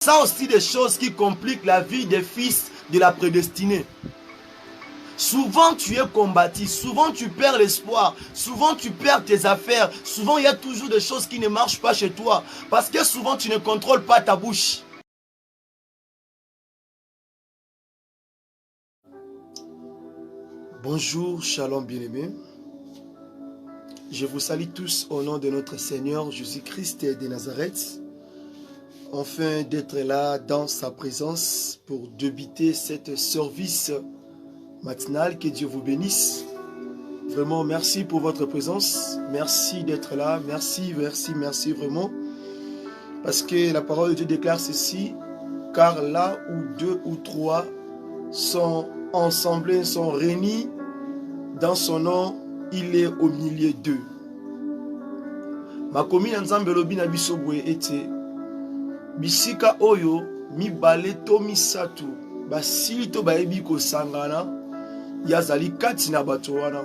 ça aussi des choses qui compliquent la vie des fils de la prédestinée. Souvent tu es combattu, souvent tu perds l'espoir, souvent tu perds tes affaires, souvent il y a toujours des choses qui ne marchent pas chez toi, parce que souvent tu ne contrôles pas ta bouche. Bonjour, shalom bien-aimés. Je vous salue tous au nom de notre Seigneur Jésus-Christ de Nazareth, afin d'être là dans sa présence pour débuter cette service matinal. Que Dieu vous bénisse. Vraiment, merci pour votre présence. Merci d'être là. Merci, merci, merci vraiment. Parce que la parole de Dieu déclare ceci, car là où 2 ou 3 sont ensemblés, sont réunis dans son nom, il est au milieu d'eux. Makomi nzambe lobi na biso boye ete bisika oyo mibale to misatu basili to bayebi kosangana yazali kati na bato wana.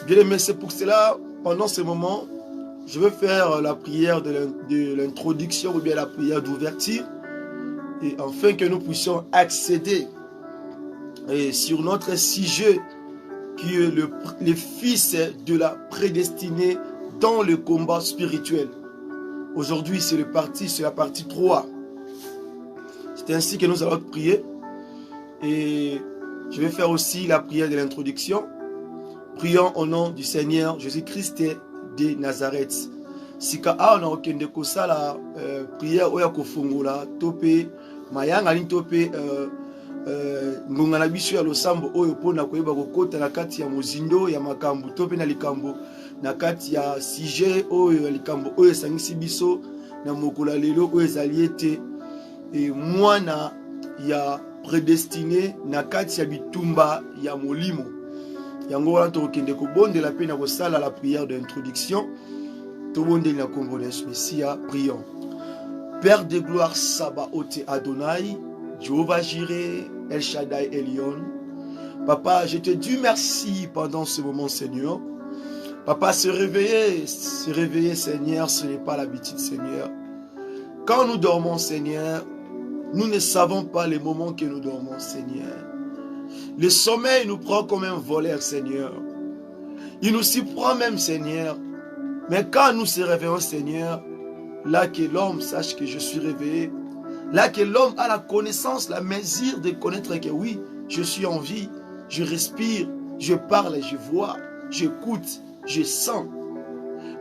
Bien aimé, c'est pour cela, pendant ce moment, je vais faire la prière de l'introduction ou bien la prière d'ouverture, et afin que nous puissions accéder sur notre sujet qui est le fils de la prédestinée dans le combat spirituel. Aujourd'hui, c'est la partie 3. C'est ainsi que nous allons prier. Et je vais faire aussi la prière de l'introduction. Prions au nom du Seigneur Jésus-Christ de Nazareth. Sika aona okende kosala prière oya kofungola tope mayanga ni tope ngonga na biso ya losambo oyo pona koyeba kokota na kati ya mozindo ya makambo tope na likambo na kati ya sujet oyo ya likambo oyo sangisi biso na mokola lelo oyo ezali ete mwana ya prédestiné na kati ya bitumba ya molimo. Yango wana tokende kobondela pe na kosala la prière d'introduction. Tobondeli na kombo na Yesu Messia, prions. Père de gloire Sabaoth Adonai, Jéhovah Jireh, El Shaddai Elion. Papa, je te dis merci pendant ce moment, Seigneur. Papa, se réveiller, Seigneur, ce n'est pas l'habitude, Seigneur. Quand nous dormons, Seigneur, nous ne savons pas les moments que nous dormons, Seigneur. Le sommeil nous prend comme un voleur, Seigneur. Il nous s'y prend même, Seigneur. Mais quand nous se réveillons, Seigneur, là que l'homme sache que je suis réveillé, là que l'homme a la connaissance, la mesure de connaître que oui, je suis en vie, je respire, je parle, je vois, j'écoute, je sens.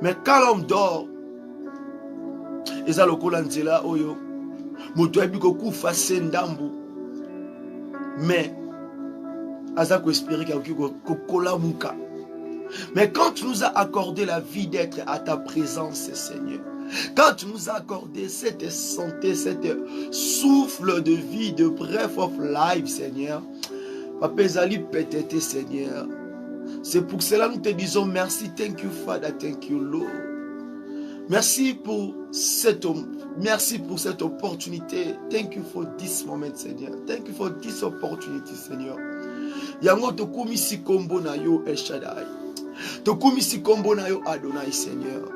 Mais quand l'homme dort, eza lokola nzela oyo moto ayebi kokufa se ndambu, mais aza koespérer kokola muka. Mais quand tu nous as accordé la vie d'être à ta présence, Seigneur, quand tu nous as accordé cette santé, cette souffle de vie, de breath of life, Seigneur, Papa ezali peut-être, Seigneur. C'est pour cela que nous te disons merci, thank you Father, thank you Lord. Merci pour cette opportunité. Thank you for this moment, Seigneur. Thank you for this opportunity, Seigneur. Yango tokumisi kombo na yo El Shaddai. Tokumisi kombo na yo Adonai, Seigneur.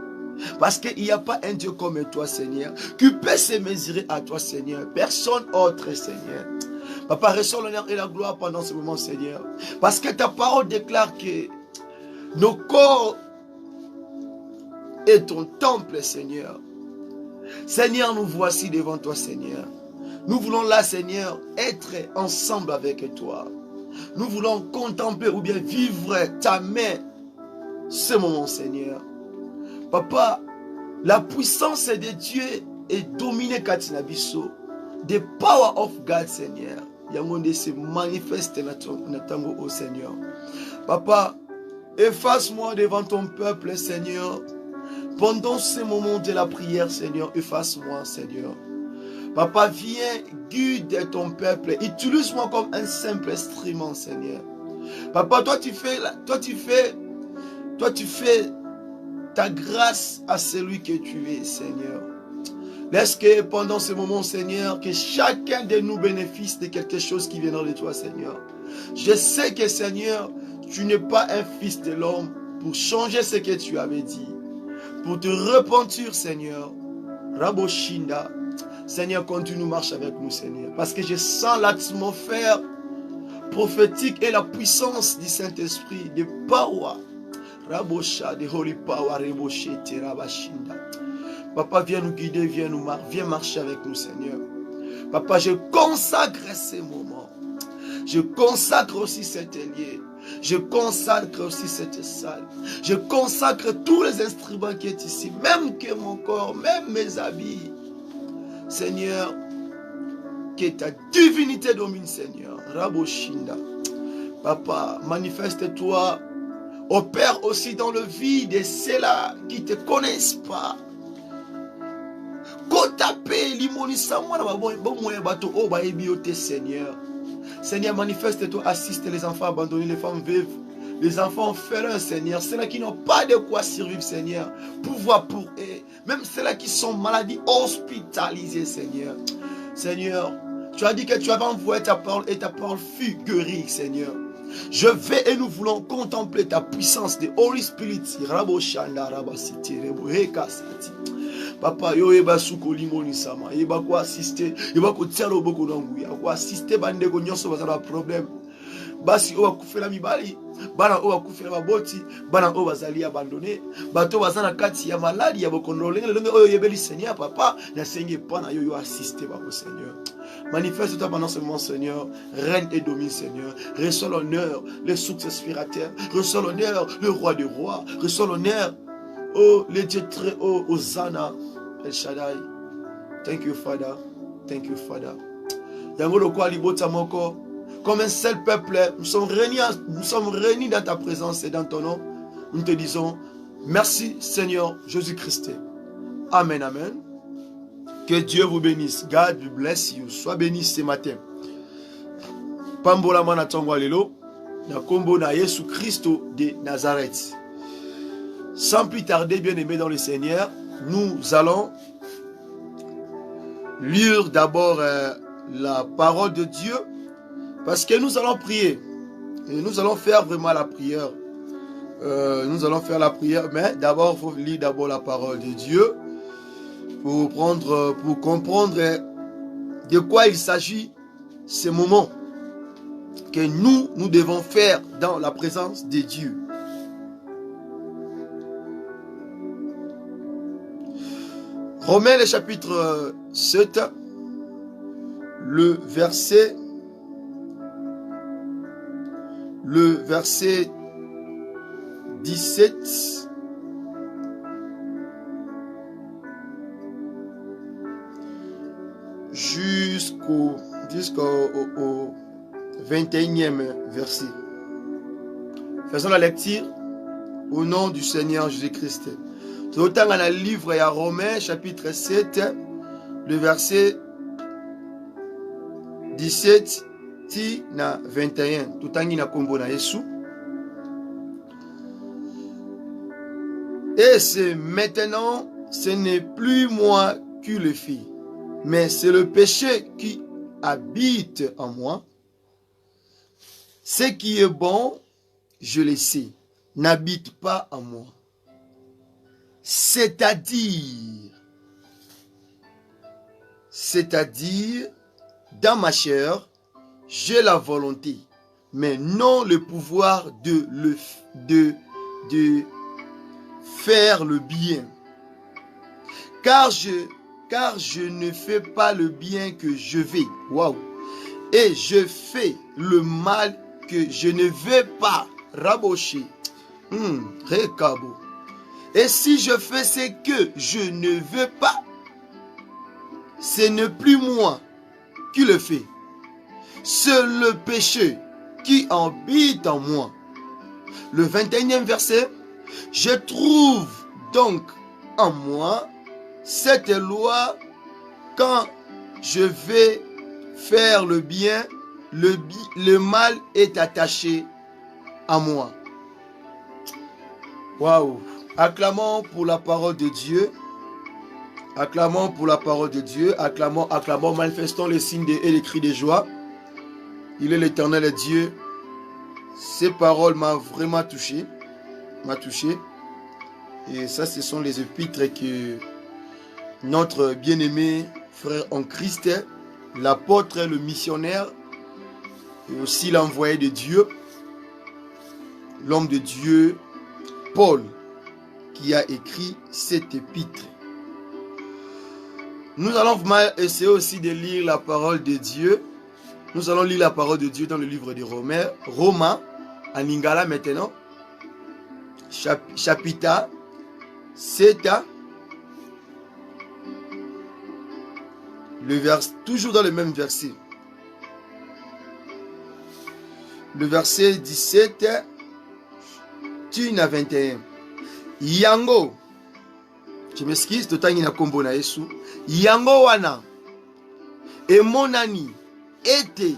Parce qu'il n'y a pas un Dieu comme toi, Seigneur, qui peut se mesurer à toi, Seigneur. Personne autre, Seigneur. Papa, reçois l'honneur et la gloire pendant ce moment, Seigneur. Parce que ta parole déclare que nos corps est ton temple, Seigneur. Seigneur, nous voici devant toi, Seigneur. Nous voulons là, Seigneur, être ensemble avec toi. Nous voulons contempler ou bien vivre ta main ce moment, Seigneur. Papa, la puissance de Dieu est dominée Katina Biso. The power of God, Seigneur. Yangonde se manifeste na tango au Seigneur. Papa, efface-moi devant ton peuple, Seigneur. Pendant ce moment de la prière, Seigneur, efface-moi, Seigneur. Papa, viens, guide ton peuple. Utilise-moi comme un simple instrument, Seigneur. Papa, toi tu fais ta grâce à celui que tu es, Seigneur. Laisse que pendant ce moment, Seigneur, que chacun de nous bénéficie de quelque chose qui viendra de toi, Seigneur. Je sais que, Seigneur, tu n'es pas un fils de l'homme pour changer ce que tu avais dit. Pour te repentir, Seigneur. Raboshinda. Seigneur, continue, marche avec nous, Seigneur. Parce que je sens l'atmosphère prophétique et la puissance du Saint-Esprit, de power. Rabosha, de Holy Power, Reboshete, Rabashinda. Papa, viens nous guider, viens marcher avec nous, Seigneur. Papa, je consacre ces moments. Je consacre aussi cet lieu. Je consacre aussi cette salle. Je consacre tous les instruments qui sont ici, même que mon corps, même mes habits. Seigneur, que ta divinité domine, Seigneur. Raboshinda. Papa, manifeste-toi. Opère aussi dans le vide de ceux-là qui ne te connaissent pas. Seigneur. Seigneur, manifeste-toi, assiste les enfants abandonnés, les femmes veuves, les enfants orphelins, Seigneur. Ceux-là qui n'ont pas de quoi survivre, Seigneur. Pouvoir pour eux. Même ceux-là qui sont malades, hospitalisés, Seigneur. Seigneur, tu as dit que tu avais envoyé ta parole et ta parole fut guérie, Seigneur. Je vais et nous voulons contempler ta puissance de Holy Spirit. Papa, yo eba suko limoni sama, eba ko assister, eba ko tialo boko nangu, ya ko assister bande ko nyonso bazala problème. Basi oba kufela mibali, bana oba kufela maboti, bana oba zali abandonné, bato bazana kati ya maladi ya boko ndolenge longe oyo yebeli Seigneur papa, na senge pana yo assister bako Seigneur. Manifeste-toi pendant ce moment, Seigneur. Règne et domine, Seigneur. Reçois l'honneur, le succès spirituel. Reçois l'honneur, le roi des rois. Reçois l'honneur, oh, les dieux très hauts, Hosanna, El Shaddai. Thank you, Father. Thank you, Father. Comme un seul peuple, nous sommes réunis dans ta présence et dans ton nom. Nous te disons, merci, Seigneur Jésus-Christ. Amen, amen. Que Dieu vous bénisse. God bless you. Sois béni ce matin. Pambola mana tongwa lelo. Na kombo na Yesu Christo de Nazareth. Sans plus tarder, bien-aimés dans le Seigneur, nous allons lire d'abord la parole de Dieu. Parce que nous allons prier. Et nous allons faire vraiment la prière. Nous allons faire la prière. Mais d'abord, il faut lire d'abord la parole de Dieu. Pour comprendre de quoi il s'agit ce moment que nous devons faire dans la présence de Dieu. Romains le chapitre 7, le verset 17 jusqu'au 21e verset. Faisons la lecture au nom du Seigneur Jésus-Christ. C'est autant dans le livre à Romains chapitre 7, le verset 17 na 21. Tout en na kombo na Yesu. Et c'est maintenant, ce n'est plus moi qui le fais, mais c'est le péché qui habite en moi. Ce qui est bon, je le sais, n'habite pas en moi. C'est-à-dire, dans ma chair, j'ai la volonté, mais non le pouvoir de faire le bien. Car je ne fais pas le bien que je veux. Waouh. Et je fais le mal que je ne veux pas. Rabocher. Rekabo. Et si je fais ce que je ne veux pas, ce n'est plus moi qui le fais. C'est le péché qui habite en moi. Le 21e verset. Je trouve donc en moi cette loi: quand je vais faire le bien, le mal est attaché à moi. Waouh! Acclamons pour la parole de Dieu. Acclamons pour la parole de Dieu. Acclamons, manifestons les signes et les cris de joie. Il est l'Éternel Dieu. Ces paroles m'ont vraiment touché. Et ça, ce sont les épîtres que notre bien-aimé frère en Christ, l'apôtre, le missionnaire, et aussi l'envoyé de Dieu, l'homme de Dieu, Paul, qui a écrit cette épître. Nous allons essayer aussi de lire la parole de Dieu. Nous allons lire la parole de Dieu dans le livre de Romains, en Lingala maintenant, chapitre 7, toujours dans le même verset. Le verset 17, Tuna 21. Yango, je m'excuse, totangi na kombo na Yesu. Yango wana, emonani, ete,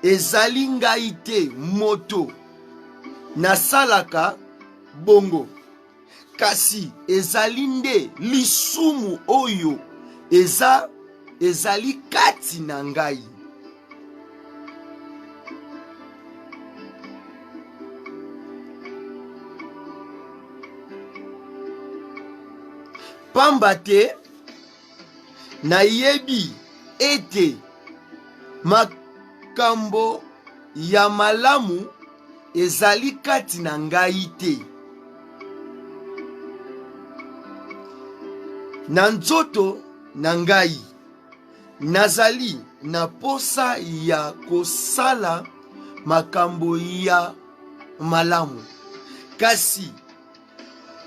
ezali ngai te moto, nasalaka bongo. Kasi ezali nde lisumu oyo, ezali kati na ngai. Pamba te nayebi ete makambo ya malamu ezali kati na ngai te. Na nzoto na ngai nazali na posa ya kosala makambo ya malamu, kasi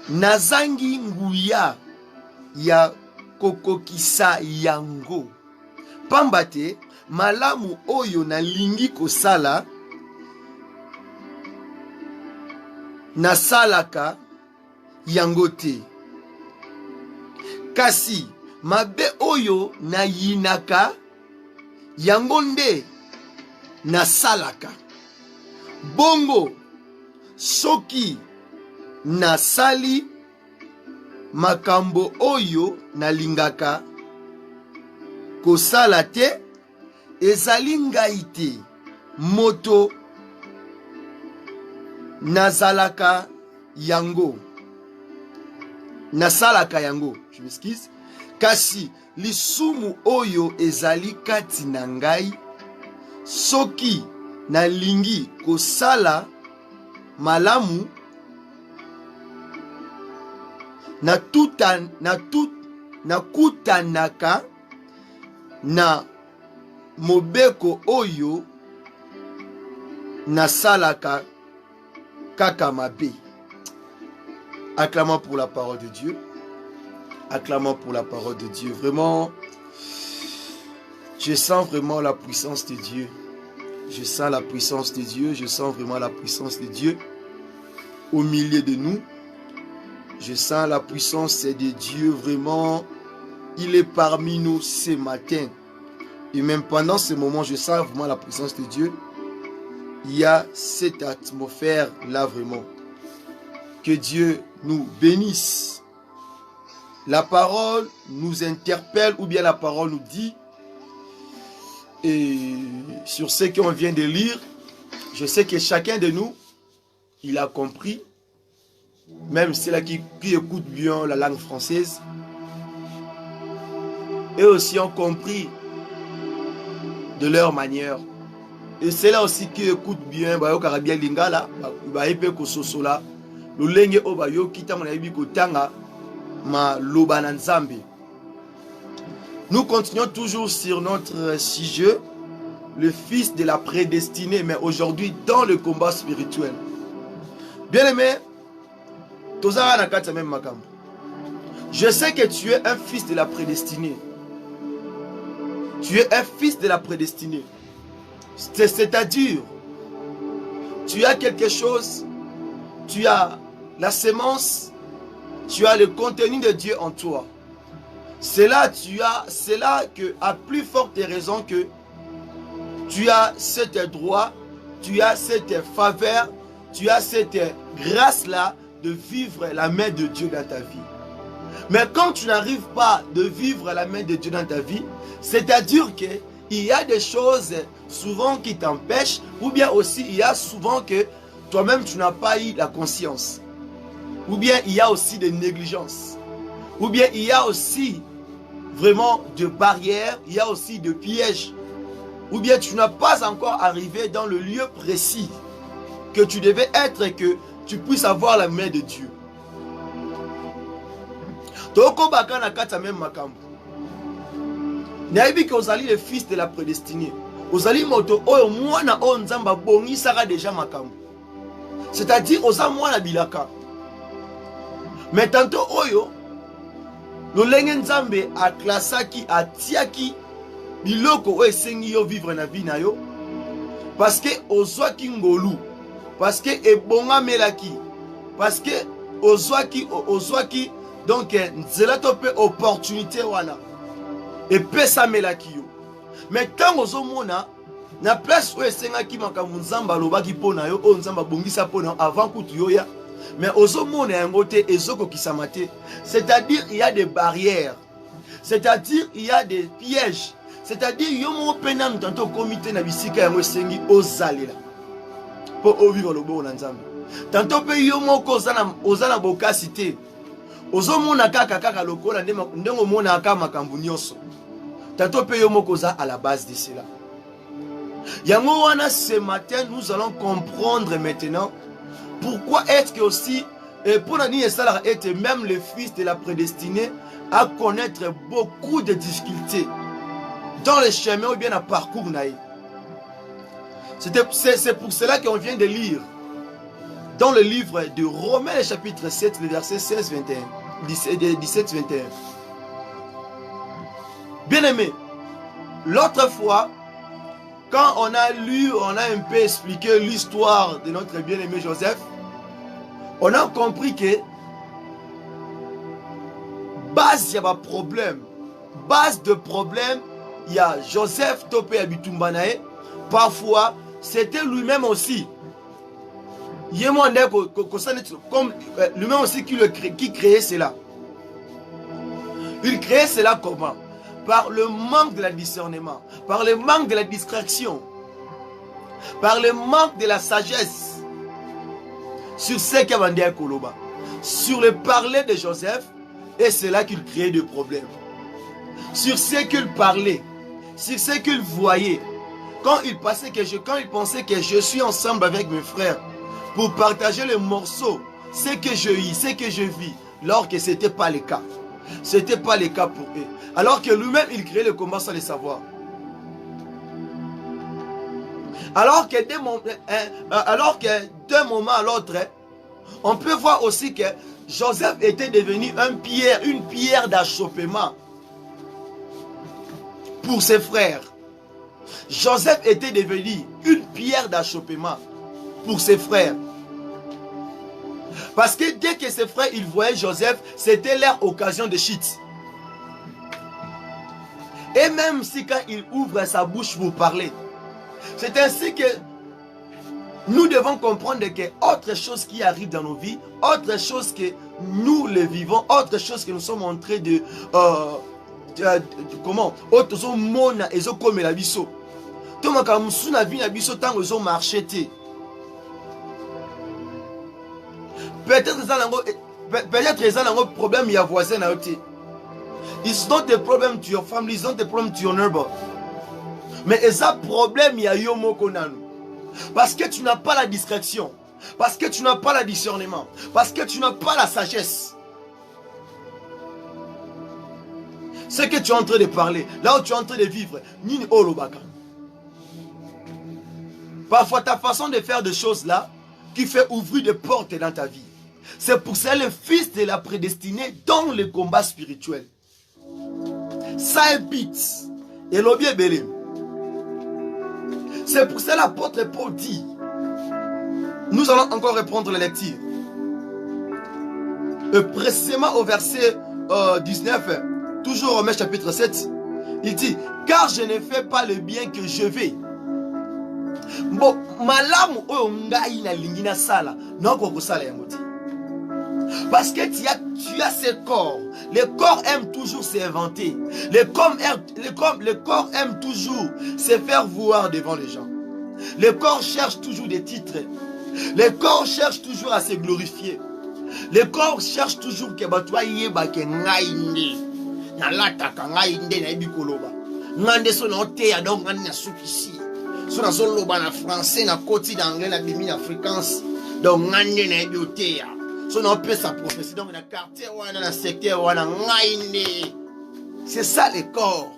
nazangi nguya ya kokokisa yango. Pamba te malamu oyo nalingi kosala nasalaka yango te, kasi mabe oyo nayinaka yango nde nasalaka. Bongo soki nasali makambo oyo nalingaka kosala te, ezali ngai te moto nasalaka yango, je m'excuse, kasi lisumu oyo ezali kati na ngai, soki nalingi kosala malamu, nakutanaka na mobeko oyo nasalaka kaka mabe. Acclamons pour la parole de Dieu. Acclamons pour la parole de Dieu. Vraiment, je sens vraiment la puissance de Dieu. Je sens la puissance de Dieu. Je sens vraiment la puissance de Dieu au milieu de nous. Je sens la puissance de Dieu vraiment. Il est parmi nous ce matin. Et même pendant ce moment, je sens vraiment la puissance de Dieu. Il y a cette atmosphère-là vraiment. Que Dieu nous bénisse. La parole nous interpelle ou bien la parole nous dit. Et sur ce qu'on vient de lire, je sais que chacun de nous, il a compris. Même ceux-là qui écoutent bien la langue française. Et aussi ont compris de leur manière. Et ceux-là aussi qui écoutent bien, lingala, nous continuons toujours sur notre sujet, le fils de la prédestinée, mais aujourd'hui dans le combat spirituel. Bien aimé, je sais que tu es un fils de la prédestinée. Tu es un fils de la prédestinée. C'est-à-dire, tu as quelque chose, tu as la sémence, tu as le contenu de Dieu en toi. C'est là que, à plus forte raison que tu as cet droit, tu as cette faveur, tu as cette grâce-là de vivre la main de Dieu dans ta vie. Mais quand tu n'arrives pas de vivre la main de Dieu dans ta vie, c'est-à-dire qu'il y a des choses souvent qui t'empêchent, ou bien aussi il y a souvent que toi-même tu n'as pas eu la conscience. Ou bien il y a aussi des négligences. Ou bien il y a aussi vraiment de barrières, il y a aussi de pièges. Ou bien tu n'as pas encore arrivé dans le lieu précis que tu devais être et que tu puisses avoir la main de Dieu. Toko baka na kata même makambo. Naïbi que ozali le fils de la prédestinée. Ozali moto oyo mwana o nzamba bongi sara déjà makambo. C'est-à-dire oza mwana bilaka. Mais tantôt oyo lolenge nzambe a klasaki a tiaki biloko oyo esengi yo vivre na vie na yo parce que ozwaki ngolu, parce que ebonga melaki, parce que ozwaki donc nzela to pe opportunité wana epesa melaki yo. Mais tant ozomona na place oyo esengaki makambo nzamba alobaki mpo na yo oyo nzamba bongisa mpo na yo avant kutu yoya, mais ozomona yango te ezokokisama te. C'est-à-dire il y a des barrières, c'est-à-dire il y a des pièges, c'est-à-dire yo mo pena ntanto komite na bisika yango esengi ozalela po ovivre le bon na nzambe. Tanto pe yo moko ozana bokasi te, ozomona kaka lokola ndenge omona aka makambo nyonso. Tanto pe yo moko oza à la base de cela. Yango wana ce matin nous allons comprendre maintenant pourquoi est-ce que aussi pour la nier ça était même le fils de la prédestinée à connaître beaucoup de difficultés dans le chemin ou bien à parcours naïf. C'est pour cela qu'on vient de lire dans le livre de Romains chapitre 7 le verset 17-21. Bien aimé, l'autre fois quand on a lu, on a un peu expliqué l'histoire de notre bien-aimé Joseph, on a compris que base il y a un problème, base de problème, il y a Joseph Topé Abitumbanae, parfois c'était lui-même aussi. Comme lui-même aussi qui créait cela. Il créait cela comment? Par le manque de la discernement, par le manque de la distraction, par le manque de la sagesse sur ce qu'il a vendu à Koloba, sur le parler de Joseph, et c'est là qu'il créait des problèmes. Sur ce qu'il parlait, sur ce qu'il voyait, quand il pensait que je suis ensemble avec mes frères pour partager les morceaux, ce que je vis, ce que je vis, alors que ce n'était pas le cas. Ce n'était pas le cas pour eux. Alors que lui-même, il créait le combat sans le savoir. Alors que d'un moment à l'autre, on peut voir aussi que Joseph était devenu une pierre d'achoppement pour ses frères. Joseph était devenu une pierre d'achoppement pour ses frères. Parce que dès que ses frères ils voyaient Joseph, c'était leur occasion de chute. Et même si quand il ouvre sa bouche pour parler, c'est ainsi que nous devons comprendre que autre chose qui arrive dans nos vies, autre chose que nous le vivons, autre chose que nous sommes en train de comment autre mona ezo comme la biso. Tout le monde na vie na biso tant ezo marché te. Peut-être ils ont un problème, il y a voisin à côté. It's not a problem to your family, it's not a problem to your neighbor. Mais c'est un problème, il y a yomo konanu. Parce que tu n'as pas la distraction, parce que tu n'as pas le discernement, parce que tu n'as pas la sagesse. Ce que tu es en train de parler, là où tu es en train de vivre, nini olobaka. Parfois ta façon de faire des choses là, qui fait ouvrir des portes dans ta vie. C'est pour ça le fils de la prédestinée dans le combat spirituel. Ça habite. Et l'objet belé. C'est pour ça l'apôtre Paul dit. Nous allons encore reprendre la lecture. Précisément au verset 19, toujours Romains chapitre 7, il dit, car je ne fais pas le bien que je veux. Bon, malamu oyo ngai na lingina sala, non ko sala yamoti. Parce que tu as ce corps. Le corps aime toujours s'inventer. Le corps aime toujours se faire voir devant les gens. Le corps cherche toujours des titres. Le corps cherche toujours à se glorifier. Le corps cherche toujours que batwa yeba ke ngai ndi. nalataka ngai nde nayebi koloba nga nde so naoteya donc nga nde nasukisi so nazoloba na français na koti na anglais na bimi na afrikaans donc nga nde nayebi oteya so naopesa prophétie donc na quartier wana na secteur wana ngai nde. C'est ça le corps.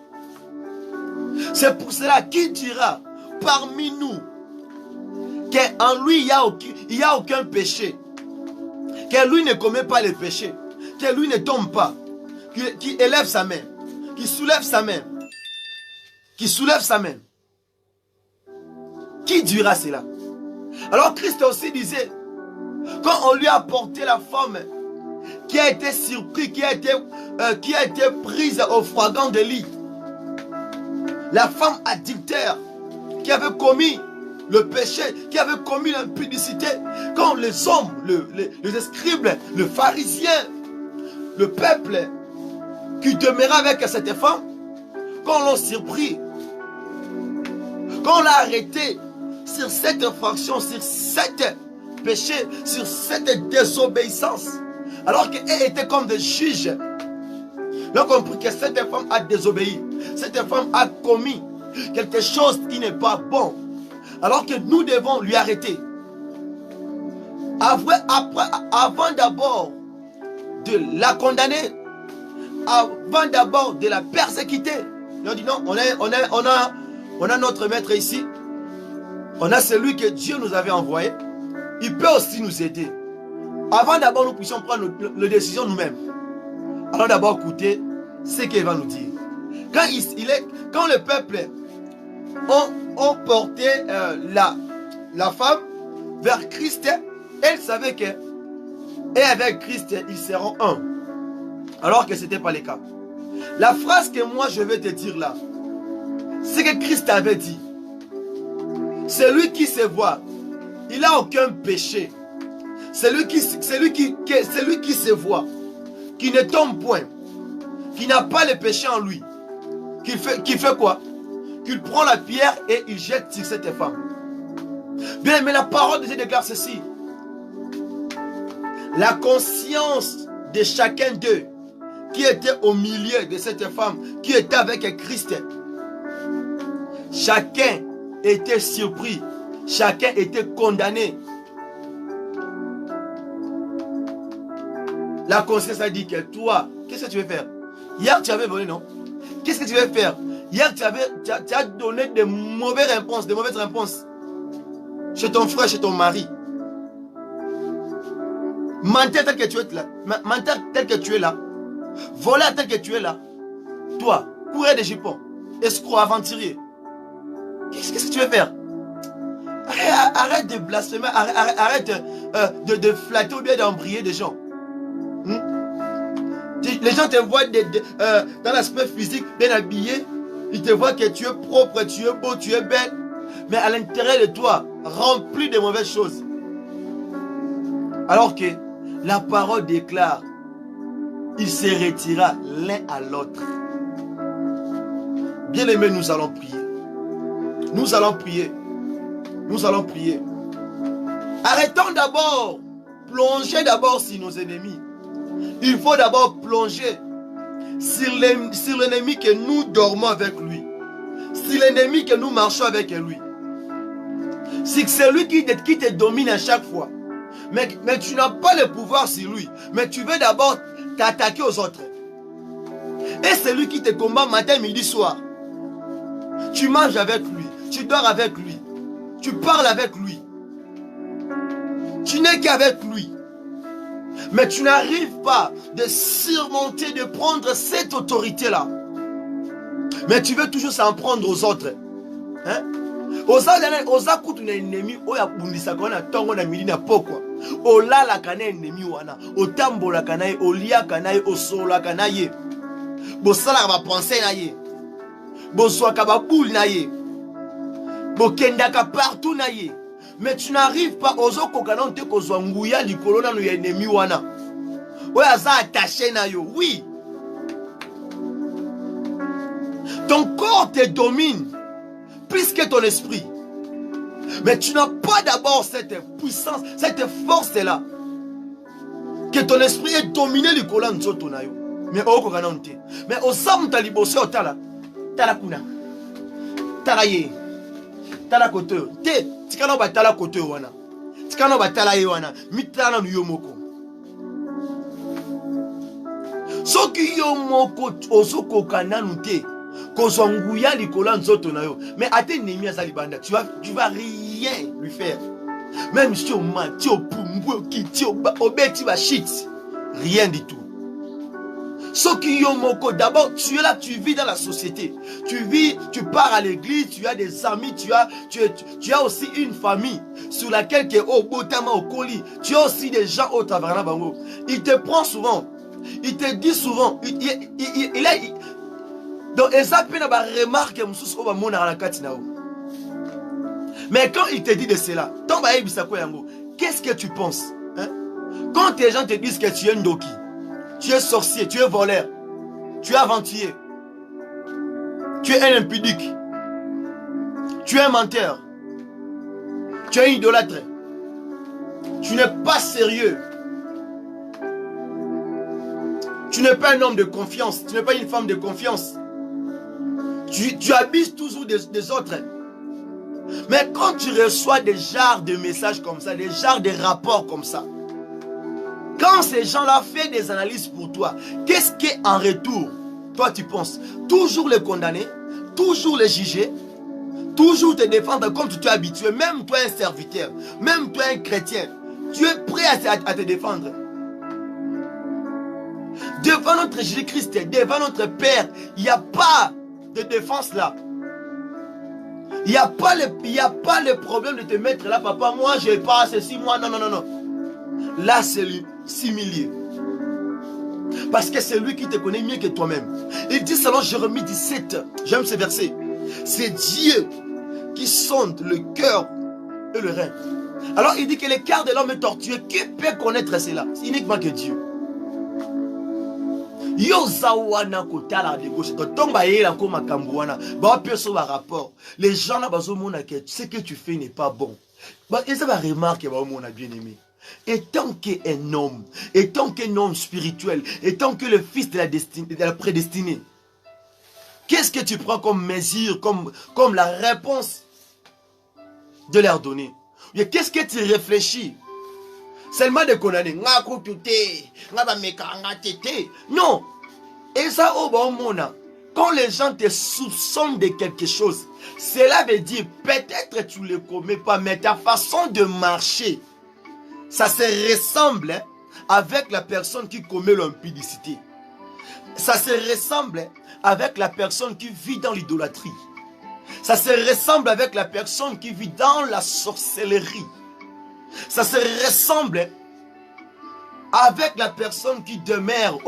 C'est pour cela qu'il dira parmi nous qu'en lui il n'y a aucun péché, que lui ne commet pas le péché, que lui ne tombe pas, qui élève sa main, qui soulève sa main, qui soulève sa main. Qui dira cela? Alors Christ aussi disait, quand on lui a porté la femme qui a été surprise, qui a été prise au fragant de lit, la femme adultère qui avait commis le péché, qui avait commis l'impudicité, quand les hommes, les scribes, le pharisien, le peuple qui demeurait avec cette femme, quand on l'a surpris, quand on l'a arrêté sur cette infraction, sur cet péché, sur cette désobéissance, alors qu'elle était comme des juges, l'on a compris que cette femme a désobéi, cette femme a commis quelque chose qui n'est pas bon, alors que nous devons lui arrêter. Avant d'abord de la condamner, avant d'abord de la persécuter, on dit non, on a notre maître ici, on a celui que Dieu nous avait envoyé, il peut aussi nous aider. Avant d'abord nous puissions prendre les décisions nous-mêmes, allons d'abord écouter ce qu'il va nous dire. Quand le peuple ont porté la femme vers Christ, elle savait que et avec Christ ils seront un, alors que ce n'était pas le cas. La phrase que moi je vais te dire là, c'est que Christ avait dit, celui qui se voit, il n'a aucun péché. Celui qui se voit, qui ne tombe point, qui n'a pas le péché en lui, qui fait quoi? Qu'il prend la pierre et il jette sur cette femme. Bien, mais la parole de Dieu déclare ceci. La conscience de chacun d'eux qui était au milieu de cette femme, qui était avec Christ, chacun était surpris, chacun était condamné. La conscience a dit que toi, qu'est-ce que tu veux faire? Hier tu avais volé, non? Qu'est-ce que tu veux faire? Hier tu as donné de mauvaises réponses chez ton frère, chez ton mari. Menteur tel que tu es là, menteur tel que tu es là, voleur tel que tu es là, toi, coureur de jupons, escroc, aventurier. Qu'est-ce que tu veux faire? Arrête de blasphémer, arrête de flatter ou bien d'embrayer des gens. Les gens te voient dans l'aspect physique, bien habillé. Ils te voient que tu es propre, tu es beau, tu es belle. Mais à l'intérieur de toi, rempli de mauvaises choses. Alors que la parole déclare, il se retira l'un à l'autre. Bien aimé, nous allons prier. Nous allons prier. Nous allons prier. Arrêtons d'abord, plongez d'abord sur nos ennemis. Il faut d'abord plonger sur l'ennemi que nous dormons avec lui. Sur l'ennemi que nous marchons avec lui. C'est celui qui te domine à chaque fois. Mais tu n'as pas le pouvoir sur lui. Mais tu veux d'abord t'attaquer aux autres. Et celui qui te combat matin, midi, soir. Tu manges avec lui. Tu dors avec lui. Tu parles avec lui. Tu n'es qu'avec lui. Mais tu n'arrives pas de surmonter, de prendre cette autorité-là. Mais tu veux toujours s'en prendre aux autres. Hein? Oza kutu na ennemi oya bundisa kona tongo na milina pokwa. Olala kana ennemi wana. Otambola kana ye, olia kana ye, osola kana ye. Bosala ba penser na ye. Boswaka ba boule na ye. Bokendaka partout na ye. Mais tu n'arrives pas aux okanon te kozwa nguya likolo na no ya ennemi wana. Oya za attaché na yo. Oui. Ton corps te domine plus que ton esprit. Mais tu n'as pas d'abord cette puissance, cette force-là. Que ton esprit est dominé du colon de ton ayo. Mais au kokanonte. Mais au sam taliboso tala. Tala kuna. Tala ye. Tala kote. Te. Tikano ba tala kote wana. Tikano ba tala ye wana. Mitana nu yomoko. Soki yomoko osoko kananute. Kozonguya likola nzoto na yo. Mais ate nemi azali banda. Tu vas rien lui faire. Même si on ment, tu obeti ba shit. Rien du tout. Soki yomoko, d'abord tu es là, tu vis dans la société. Tu vis, tu pars à l'église, tu as des amis, tu as aussi une famille sur laquelle tu es au botama au colis. Tu as aussi des gens au taverna bango. Il te prend souvent. Il te dit souvent. Il est donc ça peut avoir remarqué mais quand il te dit de cela, qu'est-ce que tu penses, hein? Quand les gens te disent que tu es ndoki, tu es sorcier, tu es voleur, tu es aventurier, tu es un impudique, tu es un menteur, tu es un idolâtre, tu n'es pas sérieux, tu n'es pas un homme de confiance, tu n'es pas une femme de confiance, tu abuses toujours des autres. Mais quand tu reçois des genres de messages comme ça, des genres de rapports comme ça, quand ces gens-là font des analyses pour toi, qu'est-ce qu'en retour, toi tu penses? Toujours les condamner, toujours les juger, toujours te défendre comme tu t'es habitué, même toi un serviteur, même toi un chrétien, tu es prêt à te défendre. Devant notre Jésus-Christ, devant notre Père, il n'y a pas de défense là. Il n'y a pas le problème de te mettre là, papa, moi je n'ai pas ceci, moi, non. Là, c'est lui, similier. Parce que c'est lui qui te connaît mieux que toi-même. Il dit selon Jérémie 17, j'aime ce verset. C'est Dieu qui sonde le cœur et le rein. Alors il dit que le cœur de l'homme est tortueux. Qui peut connaître cela? C'est uniquement que Dieu. Les gens là, ce que tu fais n'est pas bon. Et ça va remarquer, bien aimé. Étant qu'un homme spirituel, étant que le fils de la prédestinée, qu'est-ce que tu prends comme mesure, comme la réponse de leur donner? Qu'est-ce que tu réfléchis? Seulement de condamner. Non. Et ça, quand les gens te soupçonnent de quelque chose, cela veut dire peut-être tu ne le commets pas, mais ta façon de marcher, ça se ressemble avec la personne qui commet l'impudicité. Ça se ressemble avec la personne qui vit dans l'idolâtrie. Ça se ressemble avec la personne qui vit dans la sorcellerie. Ça se ressemble avec la personne qui demeure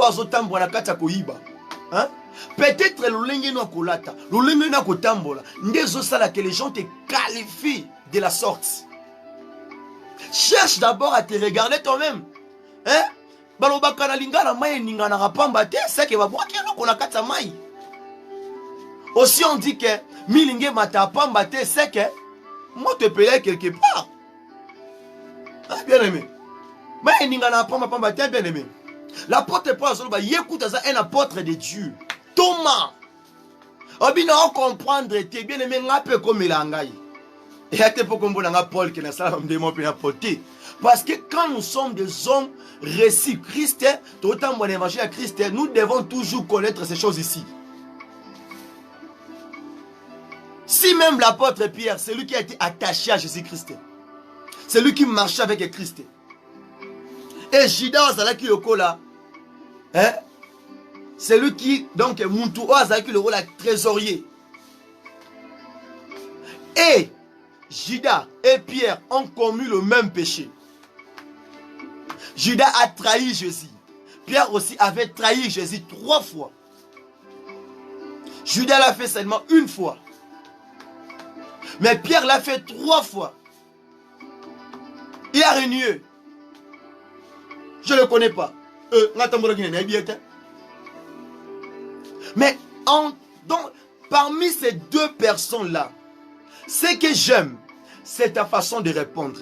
hein? Peut-être que les gens te qualifient de la sorte. Cherche d'abord à te regarder toi-même. Hein? Aussi on dit que milinge matapamba te c'est que moi te paye quelque part. Bien aimé. Mais bien aimé. L'apôtre Paul est un apôtre de Dieu. Thomas. On comprendre tes bien aimé comme il a engagé. Et à tes Paul qui n'a pas de parce que quand nous sommes des hommes récits Christ, autant mon évangile à Christ, nous devons toujours connaître ces choses ici. Si même l'apôtre Pierre, c'est lui qui a été attaché à Jésus-Christ. C'est lui qui marchait avec Christ. Et Judas Zalaki Yokola, hein? C'est lui qui, donc, Muntu Zalaki le rôle trésorier. Et Judas et Pierre ont commis le même péché. Judas a trahi Jésus. Pierre aussi avait trahi Jésus 3 fois. Judas l'a fait seulement une fois. Mais Pierre l'a fait 3 fois. Il a renié. Je ne le connais pas. Mais parmi ces deux personnes-là, ce que j'aime, c'est ta façon de répondre.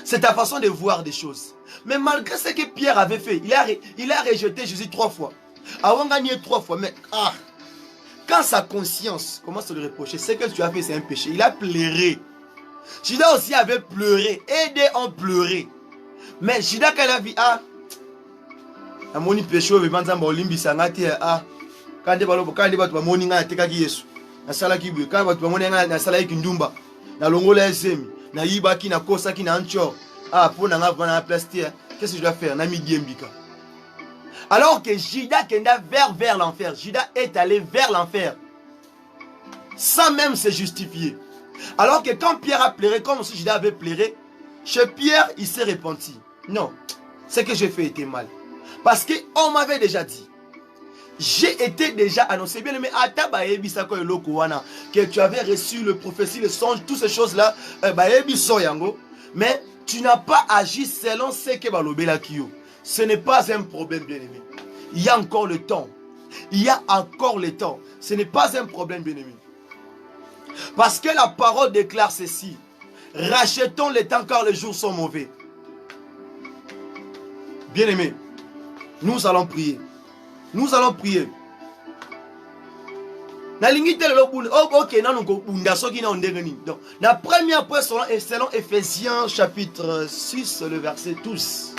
C'est ta façon de voir des choses. Mais malgré ce que Pierre avait fait, il a rejeté Jésus 3 fois. Avant de gagner 3 fois, mais quand sa conscience commence à lui reprocher, c'est que tu as fait, c'est un péché. Il a pleuré. Judas aussi avait pleuré. Et des ont pleuré. Mais Judas, quand il a vu, a moni péché, il va dire, Olimbi Sangati, quand il va moni, na tekaki Yesu. Na sala kibu, quand il va moni, na sala kindumba. Na longola zemi, na yibaki, na kosaki, na ancho. Pour na plastique, qu'est-ce que je dois faire? Na midi mbika. Alors que Judas kenda vers l'enfer. Judas est allé vers l'enfer. Sans même se justifier. Alors que quand Pierre a pleuré, comme si Judas avait pleuré, chez Pierre, il s'est repenti. Non, ce que j'ai fait était mal. Parce qu'on m'avait déjà dit. J'ai été déjà annoncé. Bien aimé, que tu avais reçu le prophétie, le songe, toutes ces choses-là. Mais tu n'as pas agi selon ce que Balobela Kyo. Ce n'est pas un problème, bien aimé. Il y a encore le temps. Il y a encore le temps. Ce n'est pas un problème, bien aimé. Parce que la parole déclare ceci. Rachetons le temps car les jours sont mauvais. Bien aimé, nous allons prier. Nous allons prier. La première point selon Ephésiens chapitre 6, le verset 12.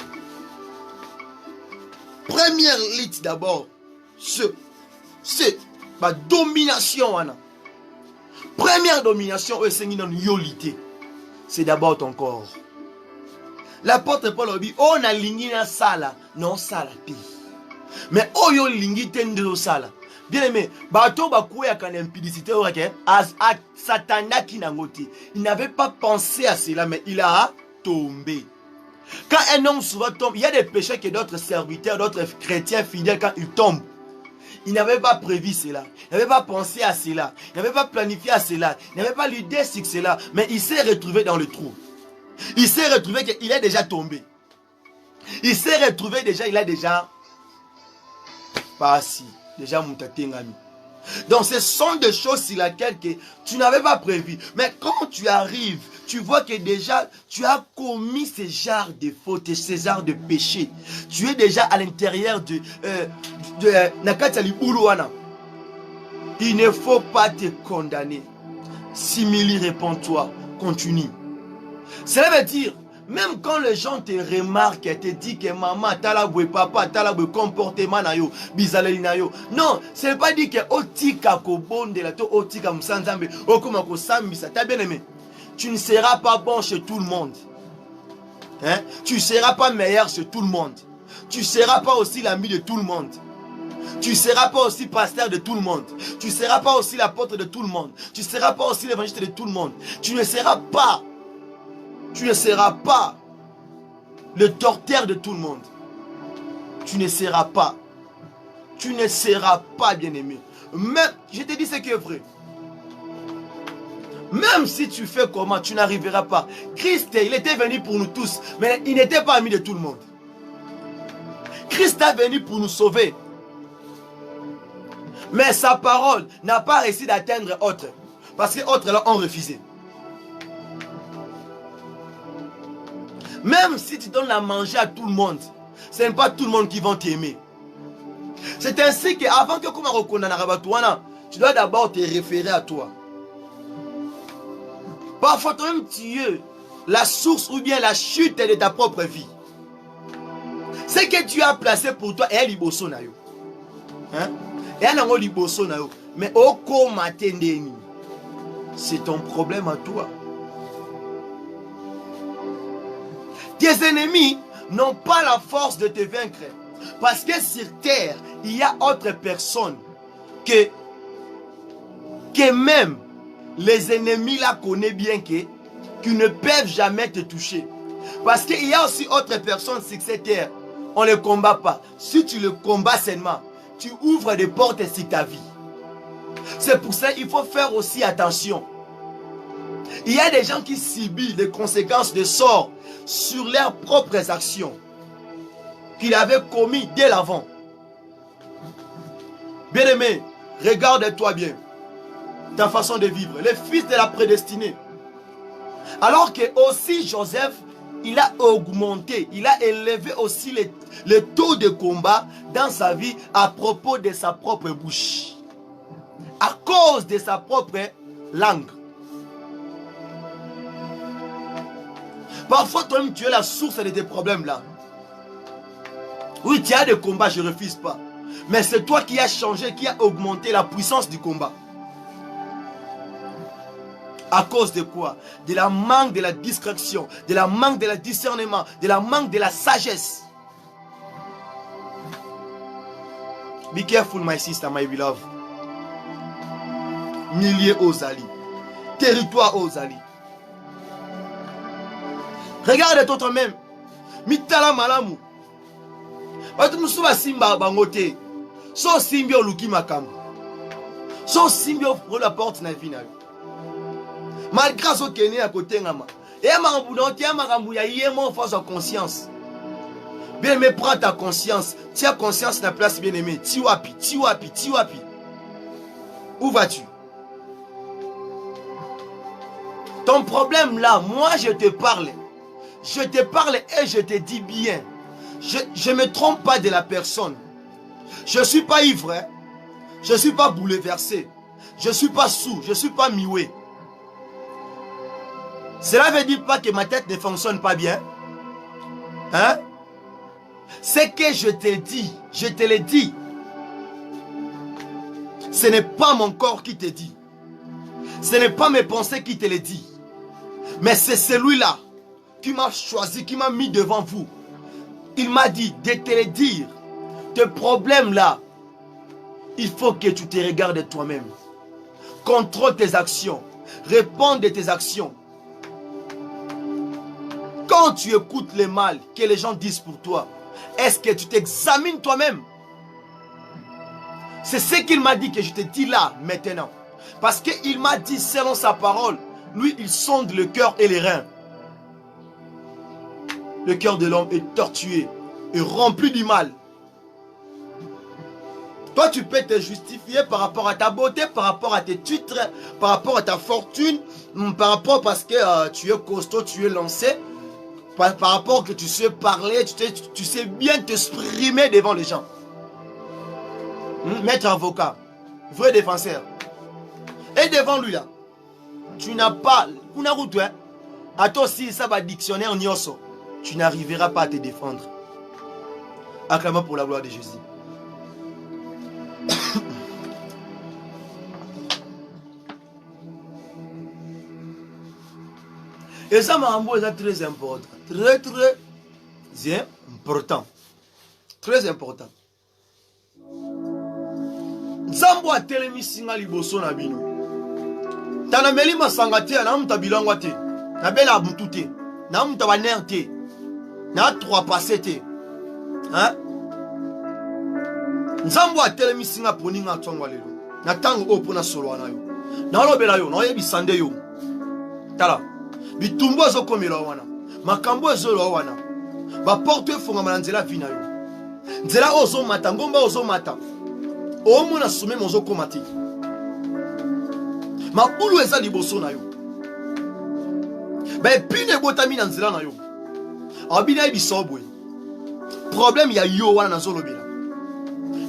Première litre d'abord. C'est ma domination. Première domination, c'est d'abord ton corps. L'apôtre Paul a dit, on a ligné dans sala, non sala pi. Mais oyo lingi tendo sala. Bien aimé, bato bakouya kan impudicité satana kinangoti. Il n'avait pas pensé à cela, mais il a tombé. Quand un homme souvent tombe, il y a des péchés que d'autres serviteurs, d'autres chrétiens fidèles, quand ils tombent, ils n'avaient pas prévu cela. Ils n'avaient pas pensé à cela. Ils n'avaient pas planifié à cela. Ils n'avaient pas l'idée sur cela. Mais il s'est retrouvé dans le trou. Il s'est retrouvé qu'il est déjà tombé. Il s'est retrouvé déjà, il a déjà passé. Déjà moutatengami. Donc ce sont des choses sur lesquelles que tu n'avais pas prévu. Mais quand tu arrives, tu vois que déjà tu as commis ces genres de fautes, ces genres de péchés. Tu es déjà à l'intérieur de Nakatali Uruana. Il ne faut pas te condamner. Simili, réponds-toi, continue. Cela veut dire, même quand les gens te remarquent et te disent que maman, talabwe papa, talabwe comportement na yo, bizaleli na yo. Non, ce n'est pas dit que otika ko bonde la to otika musanzambe, okoma ko sambisa. T'as bien aimé. Tu ne seras pas bon chez tout le monde. Hein? Tu ne seras pas meilleur chez tout le monde. Tu ne seras pas aussi l'ami de tout le monde. Tu ne seras pas aussi pasteur de tout le monde. Tu ne seras pas aussi l'apôtre de tout le monde. Tu ne seras pas aussi l'évangéliste de tout le monde. Tu ne seras pas le torteur de tout le monde. Tu ne seras pas. Tu ne seras pas, bien-aimé. Même, je te dis ce qui est vrai. Même si tu fais comment, tu n'arriveras pas. Christ, il était venu pour nous tous, mais il n'était pas ami de tout le monde. Christ est venu pour nous sauver. Mais sa parole n'a pas réussi d'atteindre autres. Parce que autres là ont refusé. Même si tu donnes à manger à tout le monde, ce n'est pas tout le monde qui va t'aimer. C'est ainsi qu'avant que tu reconnaisses, tu dois d'abord te référer à toi. Parfois, toi-même, tu es la source ou bien la chute de ta propre vie. Ce que tu as placé pour toi est liboso na yo. Hein? Mais c'est ton problème à toi. Tes ennemis n'ont pas la force de te vaincre. Parce que sur terre, il y a autre personne que même les ennemis la connaissent bien qui ne peuvent jamais te toucher. Parce qu'il y a aussi autre personne sur cette terre. On ne le combat pas. Si tu le combats seulement, tu ouvres des portes sur ta vie. C'est pour ça qu'il faut faire aussi attention. Il y a des gens qui subissent les conséquences de sort sur leurs propres actions qu'il avait commis dès l'avant. Bien-aimé, regarde-toi bien. Ta façon de vivre. Les fils de la prédestinée. Alors que aussi Joseph, il a augmenté, il a élevé aussi le taux de combat dans sa vie à propos de sa propre bouche. À cause de sa propre langue. Parfois, toi-même, tu es la source de tes problèmes là. Oui, tu as des combats, je ne refuse pas. Mais c'est toi qui as changé, qui a augmenté la puissance du combat. À cause de quoi? De la manque de la discrétion, de la manque de la discernement, de la manque de la sagesse. Be careful, my sister, my beloved. Milliers aux alliés. Territoire aux alliés. Regarde toi-même. Mitala malamu. Batu musuba simba bangote. So simbi oluki makamu. So simbi ouvre la porte na vie na yo. Malgré ce qu'il y a à côté ngama. Et makambu na otia makambu ya yemo force de conscience. Bien aimé, prends ta conscience. Tiens conscience na place bien aimé. Tiwapi, tiwapi, tiwapi. Où vas-tu? Ton problème là, moi je te parle. Je te parle et je te dis bien. Je ne me trompe pas de la personne. Je ne suis pas ivre. Hein? Je ne suis pas bouleversé. Je ne suis pas sourd. Je ne suis pas mioué. Cela ne veut dire pas que ma tête ne fonctionne pas bien. Hein? C'est que je te dis. Je te le dis. Ce n'est pas mon corps qui te dit. Ce n'est pas mes pensées qui te le dit. Mais c'est celui-là qui m'a choisi, qui m'a mis devant vous. Il m'a dit de te le dire. Tes problèmes là, il faut que tu te regardes toi-même. Contrôle tes actions. Réponds de tes actions. Quand tu écoutes le mal que les gens disent pour toi, est-ce que tu t'examines toi-même? C'est ce qu'il m'a dit que je te dis là, maintenant. Parce qu'il m'a dit selon sa parole, lui, il sonde le cœur et les reins. Le cœur de l'homme est tortué et rempli du mal. Toi, tu peux te justifier par rapport à ta beauté, par rapport à tes titres, par rapport à ta fortune, par rapport parce que tu es costaud, tu es lancé, par rapport que tu sais parler, tu sais bien t'exprimer devant les gens. Maître avocat, vrai défenseur. Et devant lui là, tu n'as pas, à toi aussi ça va dictionnaire nyoso. Tu n'arriveras pas à te défendre. Acclamons pour la gloire de Jésus. Et ça m'a est très important. Très important. Très important. Nzambo a telemi singa liboso na bino. Tanameli masanga te na muta bilangwa te. Na bela mutu te. Na muta baner te. Na trois passé te. Hein? Nzambo a telemi singa poninga tsongwa lelo. Na tango opo na solo na yo. Na lobela yo, na yebisande yo. Tala. Bitumbo zo komela wana. Makambo zo lo wana. Ba porte fonga manzela vina yo. Nzela ozo mata ngomba ozo mata. Omo na sume mozo komati. Ma bulu eza liboso na yo. Ba epine botami na nzela na yo. Abina bisobwe. Problème ya yo wana na zolobela.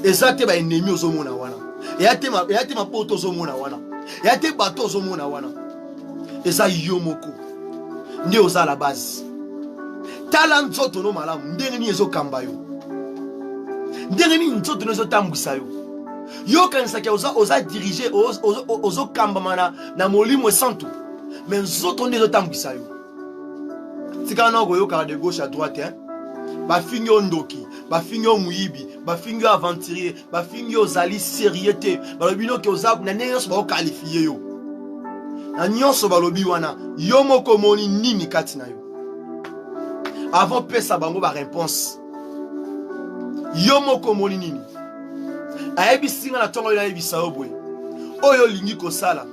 Ezate ba ennemi ozo mona wana. Yate ma poto ozo mona wana. Yate bato ozo mona wana. Eza yo moko. Nde oza la base. Tala nzoto no malamu. Ndenge ni ezo kamba yo. Ndenge ni nzoto no ezo tambwisa yo. Yo kanisaki oza dirige ozo kamba mana na molimo santu. Mais nzoto nde ezo tambwisa yo. Tika na goyo ka de gauche à droite hein. Ba fingi ondoki, ba fingi omuyibi, ba fingi aventurier, ba fingi ozali sérieuté. Ba lobino ke oza na nyonso ba qualifier yo. Na nyonso ba lobi wana, yo moko moni nini kati na yo. Avant pesa bango ba réponse. Yo moko moni nini. Ayebi singa na tongo na yebisa obwe. Oyo lingi ko sala.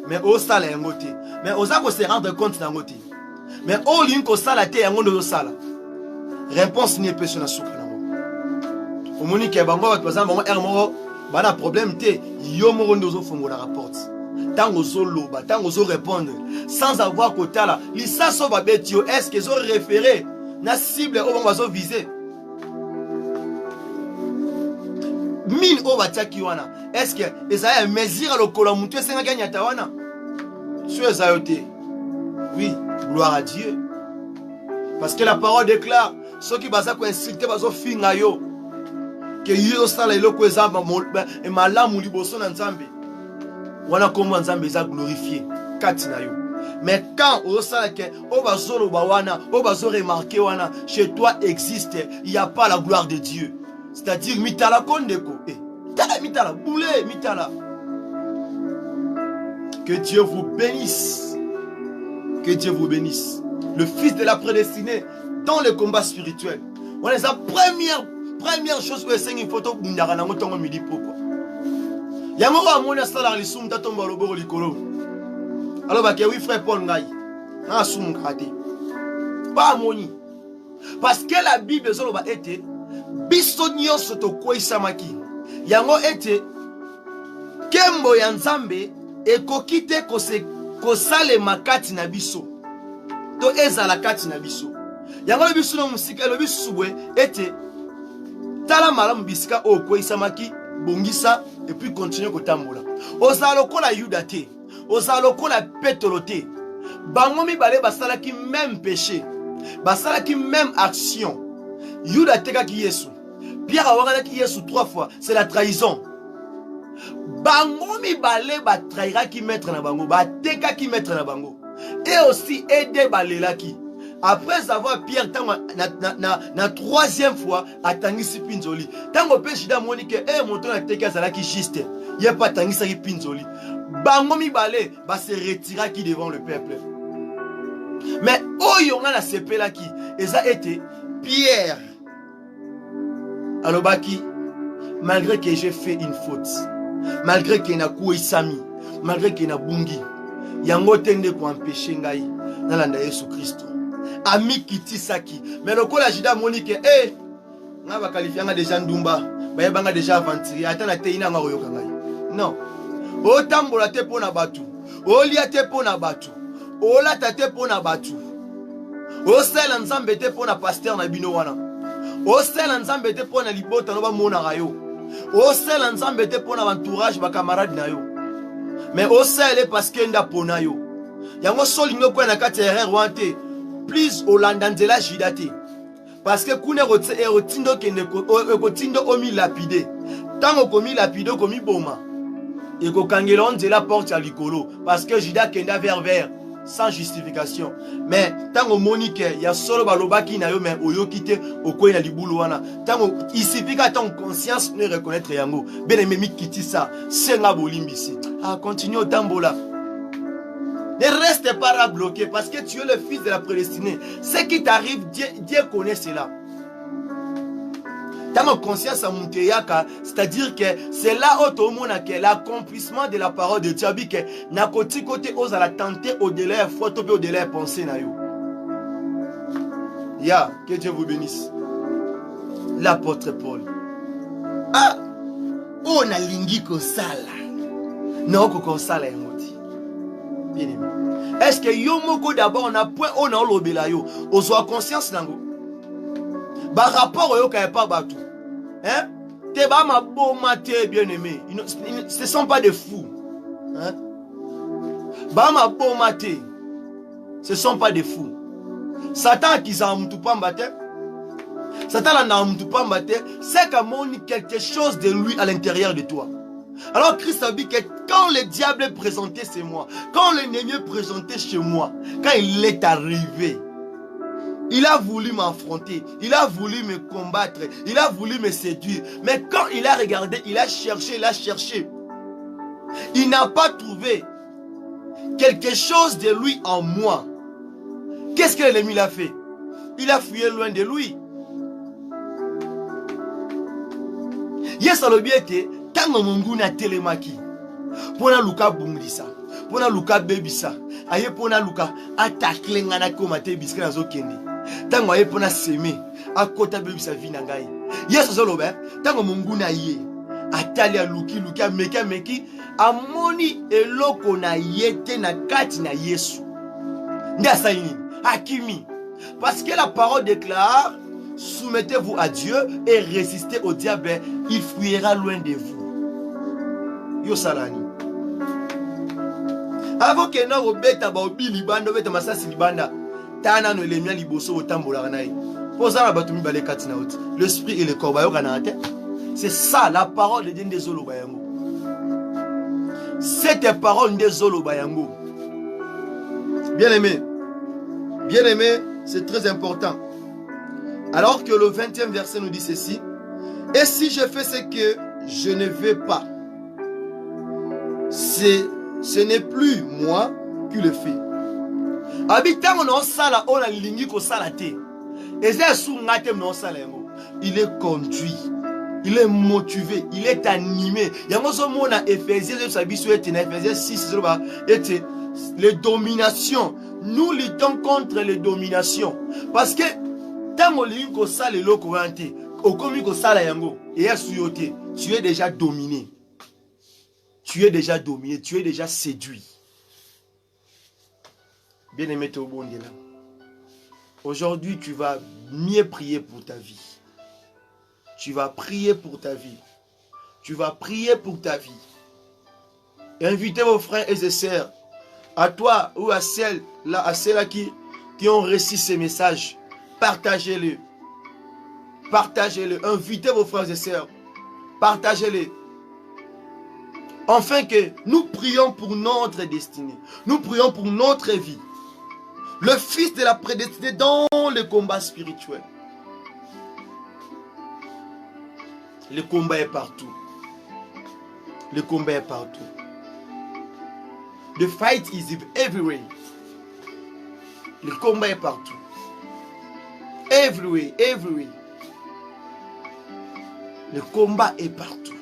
Mais o sala yango te. Mais oza ko se rendre compte na ngote. Mais o lingi ko sala te yango ndo sala. Réponse ni epesi na suka nango. Omoni ke bango ba pesa bango ermo bana problème te. Yo moko ndo zo fongola rapport. Tango zo loba, tango zo répondre sans avoir kotala. Lisaso ba betio est-ce que zo référé na cible o bango zo viser. mine o batiaki wana est-ce que ezali mesure lokola mutu esengaki anyata wana so ezayote oui gloire à Dieu parce que la parole déclare ceux qui baza ko insulter bazo finga yo que yo sala eloko ezamba malamu liboso na Nzambe wana kombo Nzambe eza glorifié kati na yo. Mais quand au salake au bazolo bawana au bazo remarqué wana chez toi existe, il y a pas la gloire de Dieu. C'est-à-dire mitala kondeko mitala boulé mitala. Que Dieu vous bénisse. Que Dieu vous bénisse. Le fils de la prédestinée dans le combat spirituel. On est la première chose que c'est une photo bundara na motongo midi pourquoi. Yango amona sala lisum tatomba loboro likolo. Alors bah que oui frère Paul ngai. Na sum kate. Pas moni. Parce que la Bible zolo ba été biso nyonso to koisamaki. Yango été kembo ya Nzambe ekokite kosale makati na biso. To ezala kati na biso. Yango le biso no musika le biso subwe été tala malamu bisika o koisamaki bongisa et puis continuer kotambola. Ozalo kola Yuda te. Ozalo kola Petro te. Bango mibale basalaki même péché. Basalaki même action. Yuda tekaki Yesu. Pierre awakaki Yesu 3 fois. C'est la trahison. Bango mibale batrahiraki maître na bango. Batekaki maître na bango. Et aussi aider balelaki. Après avoir Pierre na 3e fois atangisi pinzoli. Tango pe Juda moni ke moto na teka zalaki juste. Y'a pas tangisa ki pinzoli. Bango mibale ba se retira qui devant le peuple. Mais oyo nga na sepela ki eza été Pierre. Alobaki malgré que j'ai fait une faute, malgré que na kuisami, malgré que na bungi, yango tende ko empêcher ngai na landa Yesu Christ. Ami kitisaki. Mais le la Juda monique nga ba qualifier nga déjà ndumba, ba yebanga déjà aventurier, atana te ina nga oyoka ngai. Non. O tambola te pona batu. O lia te pona batu. O lata te pona batu. O sela Nzambe te pona pasteur na bino wana. O sela Nzambe te pona libota no ba mona rayo. O sela Nzambe te pona entourage ba camarade na yo. Mais o sela parce que nda pona yo. Yango solingo ko na kati erreur wante. Please olandanzela jidate. Parce que kune rotindo kende kotindo omi lapide. Tango komi lapide komi boma. Et ko kangela onzela porte ya likolo parce que Juda kenda vers sans justification. Mais tango monique ya solo balobaki na yo mais oyokite okoyi na libulu wana. Tango isifika ton conscience ne reconnaître yango. Ben aimé mikiti ça, senga bolimbisi. Ah continue au tambola. Ne reste pas bloqué parce que tu es le fils de la prédestinée. Ce qui t'arrive, Dieu connaît cela. Dans ma conscience à Monteyaka, c'est-à-dire que c'est là où l'accomplissement de la parole de Dieu que na côté aux à la tenter au-delà photo au-delà penser na yo. Ya, que Dieu vous bénisse. L'apôtre Paul. Ah, on a lingi ko sala. Non ko sala yangoti. Bien aimé. Est-ce que yo moko d'abord on a point on a lobela yo. On soit conscience nango. Ba rapport au yoka pas batou. Hein? Te ba ma boma te bien aimé. Ce sont pas des fous. Hein? Ba ma boma te. Ce sont pas des fous. Satan qui s'en moutou pas mbate. Satan n'a moutou pas mbate. C'est comme quelque chose de lui à l'intérieur de toi. Alors Christ a dit que quand le diable est présenté chez moi, quand l'ennemi est présenté chez moi, quand il est arrivé, il a voulu m'affronter, il a voulu me combattre, il a voulu me séduire. Mais quand il a regardé, il a cherché, il n'a pas trouvé quelque chose de lui en moi. Qu'est-ce que l'ennemi a fait? Il a fui loin de lui. Yes, le bien était, tango mungu na telemaki. Pona luka bumlisa, pona luka bebisa, aye pona luka ataklenga na komate biska nazo kende. Tango aye pona seme, akota bebisa vina ngai. Yes zolobe, tango mungu na ye, atali a luki meki, amoni eloko na yete na kati na Yesu. Nda saini, akimi. Parce que la parole déclare, soumettez-vous à Dieu et résistez au diable, il fuira loin de vous. Yo salani. Avant que nous obeta ba obili banda obeta masasi libanda, tana no lemia liboso otambola naï. Posa na batumi balé katina oti. L'esprit et le corps ba yo kanate. C'est ça la parole de Dieu des Zolo Bayango. Cette parole des Zolo Bayango. Bien-aimé, c'est très important. Alors que le 20e verset nous dit ceci. Et si je fais ce que je ne veux pas, ce n'est plus moi qui le fais. Habitant on sala on a lingi ko salate. Et c'est sous ngatem non sala yango. Il est conduit. Il est motivé, il est animé. Il y a un Ephésiens 6, les dominations. Nous luttons contre les dominations. Parce que tant tu es déjà dominé. Tu es déjà dominé, tu es déjà séduit. Bien-aimé Tobondela, aujourd'hui tu vas mieux prier pour ta vie. Tu vas prier pour ta vie. Tu vas prier pour ta vie. Invitez vos frères et sœurs, à toi ou à celles-là qui ont reçu ces messages. Partagez-le. Partagez-le. Invitez vos frères et sœurs. Partagez-le. Afin que nous prions pour notre destinée. Nous prions pour notre vie. Le Fils de la prédestinée dans le combat spirituel. Le combat est partout. Le combat est partout. The fight is everywhere. Le combat est partout. Everywhere, everywhere. Le combat est partout.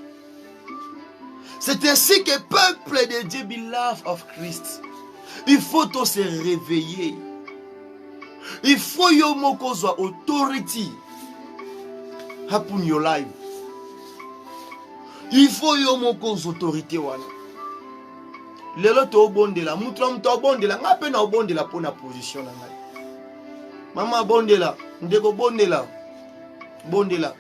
C'est ainsi que peuple de Dieu, beloved of Christ, il faut tous se réveiller. Il faut yo moko zwa authority upon your life. Il faut yo moko autorité wana. Lelo to bondela, mutra mto bondela, ngape na bondela pour na position na ngai. Mama bondela, ndeko bondela. Bondela.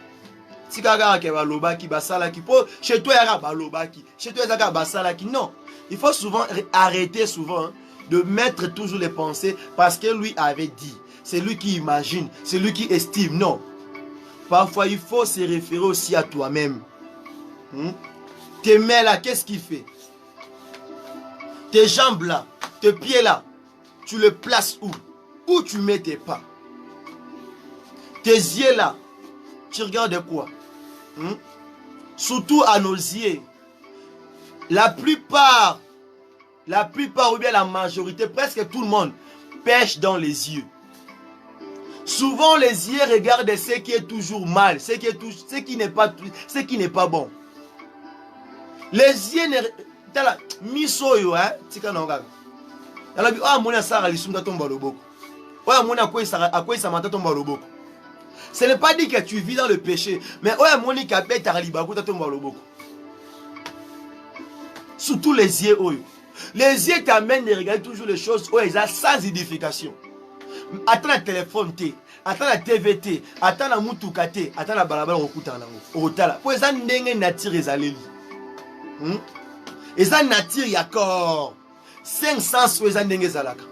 Tikaka ke balobaki basalaki po chez toi yaka balobaki, chez toi yaka basalaki. Non, il faut souvent arrêter de mettre toujours les pensées parce que lui avait dit. C'est lui qui imagine, c'est lui qui estime. Non. Parfois il faut se référer aussi à toi-même. Tes mains là, qu'est-ce qu'il fait? Tes jambes là, tes pieds là, tu les places où? Où tu mets tes pas? Tes yeux là, tu regardes quoi? Surtout à nos yeux. La plupart ou bien la majorité, presque tout le monde, pêche dans les yeux. Souvent les yeux regardent ce qui est toujours mal, ce qui n'est pas bon. Les yeux ne... Misoyo, hein? Tika nonga. Yala bi amona sara lisunda tomba loboko. Oya mona akoy samata tomba loboko. Ce n'est pas dit que tu vis dans le péché, mais oya moni ka beta libaku ta tomba loboko. Surtout les yeux oyo. Les yeux t'amènent de regarder toujours les choses oya sans édification. Attends la téléphone T, attends la TVT, attends la mutuka T, attends la balabala okuta nango. Otala. Po eza ndenge nature ezaleli. Eza nature ya corps 5 sens eza ndenge ezalaka.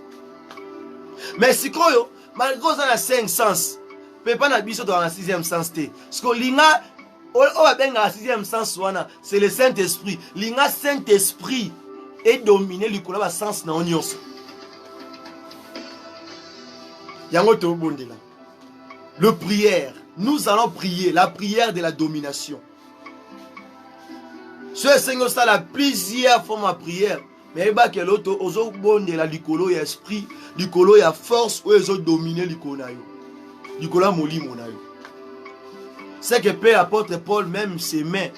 Mais sikoyo malgré ça na 5 sens pepa na biso dans la 6e sens te. Parce linga o benga la 6e sens wana c'est le Saint-Esprit. Linga Saint-Esprit est dominé likolo ba sens na nyonso. Yango to bondela. Le prière, nous allons prier la prière de la domination. Ce Seigneur ça la plusieurs formes de prière. Mais bah que l'autre ozo bonde la likolo ya esprit, likolo ya force ou ozo dominer likolo na yo. Likolo moli monayo. C'est que Père apôtre Paul même ses mains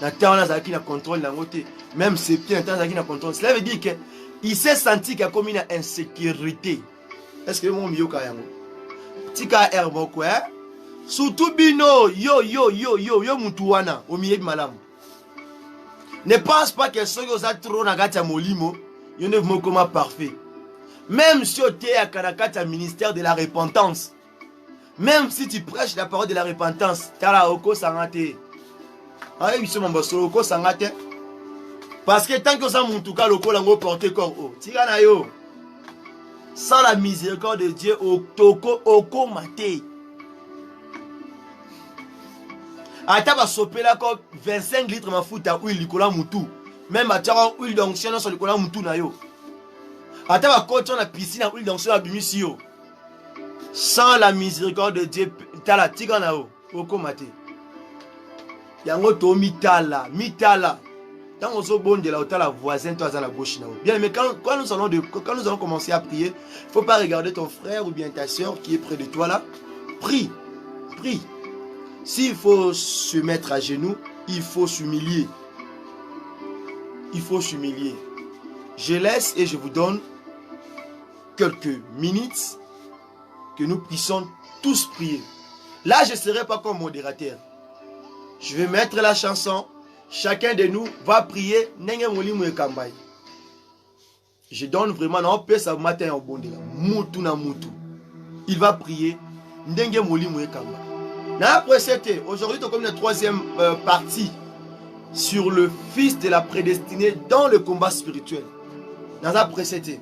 na terre na zaki na contrôle na ngote, même ses pieds na terre zaki na contrôle. Cela veut dire que il s'est senti qu'il y a comme une insécurité. Est-ce que mon mieux ka yango? Tika herbo quoi? Surtout bino yo mutuwana au milieu de malamu. Ne pense pas que ceux qui ont trop nagata molimo, ils ne vont comme parfait. Même si tu es à Kanakata ministère de la repentance, Même si tu prêches la parole de la repentance, tala oko sangate. Aïe, biso mambaso oko sangate. Parce que tant que ça mon tout cas loko lango porter corps oh. Tika na yo. Sans la miséricorde de Dieu oko maté. Ata ba sopela ko 25 litres mafuta huile likola mutu. Même atara huile d'onction sur likola mutu na yo. Ata ba kocho na piscine huile d'onction na bimisi yo. Sans la miséricorde de Dieu, tala tika na yo oko maté. Yango to mitala. Quand on se bonne de la voisin, toi à la gauche. Bien, mais quand nous allons commencer à prier, il ne faut pas regarder ton frère ou bien ta soeur qui est près de toi là. Prie. S'il faut se mettre à genoux, il faut s'humilier. Je laisse et je vous donne quelques minutes que nous puissions tous prier. Là, je ne serai pas comme modérateur. Je vais mettre la chanson. Chacun de nous va prier. Je donne vraiment un peu ça matin au bon Moutou na moutou. Il va prier. Aujourd'hui, comme la troisième partie sur le fils de la prédestinée dans le combat spirituel. Dans la précédente.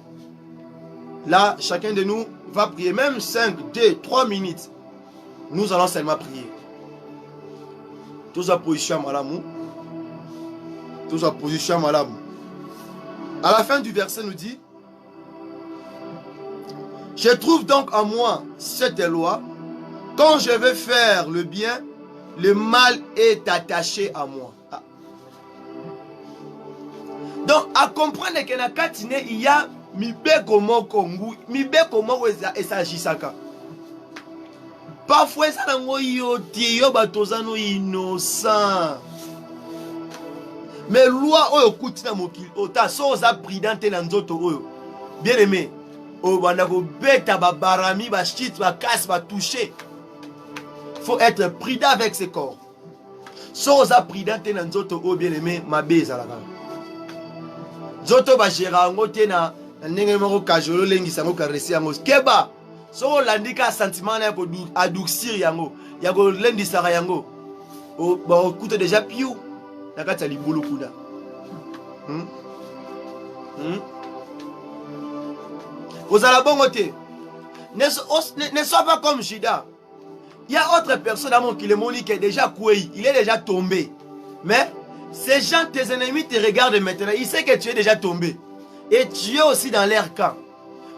Là, chacun de nous va prier. Même 5, 2, 3 minutes. Nous allons seulement prier. Tous à position malamou. Tous à position malamou. À la fin du verset nous dit: je trouve donc en moi cette loi. Quand je veux faire le bien, le mal est attaché à moi. Ah. Donc, à comprendre que na katine, il y a mibeko moko et s'agissaka. Parfois, ça n'a pas été innocent. Mais loi oyo kutina mokili ota so za pridante na nzoto oyo. Bien aimé, o banda ko beta ba barami ba shit ba casse ba toucher. Faut être prudent avec ses corps. So za pridante na nzoto oyo bien aimé mabeza la kala. Nzoto ba gera ngote na ndenge moko kajolo lengi sango karesi yango. Keba so landika sentiment na ko adoucir yango. Yango lendi sara yango. O ba kuta déjà piou. Nakata libulu kuda. Aux alabongote. Ne sois pas comme Judas. Il y a autre personne à mon qui le moni qui est déjà coué. Il est déjà tombé. Mais ces gens, tes ennemis te regardent maintenant. Ils savent que tu es déjà tombé. Et tu es aussi dans leur camp.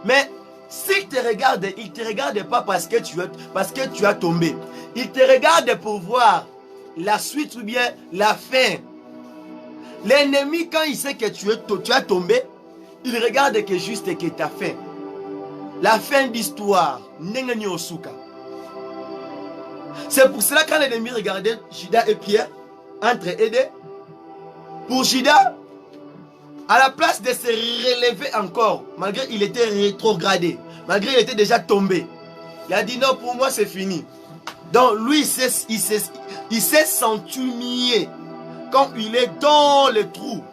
Mais s'ils te regardent, ils ne te regardent pas parce que tu as tombé. Ils te regardent pour voir la suite ou bien la fin. L'ennemi, quand il sait que tu as tombé, il regarde que juste que tu as fait. La fin d'histoire. C'est pour cela que quand l'ennemi regardait Judas et Pierre, entre aider, pour Judas, à la place de se relever encore, malgré qu'il était rétrogradé, malgré qu'il était déjà tombé, il a dit non, pour moi c'est fini. Donc lui, il s'est senti humilié quand il est dans le trou.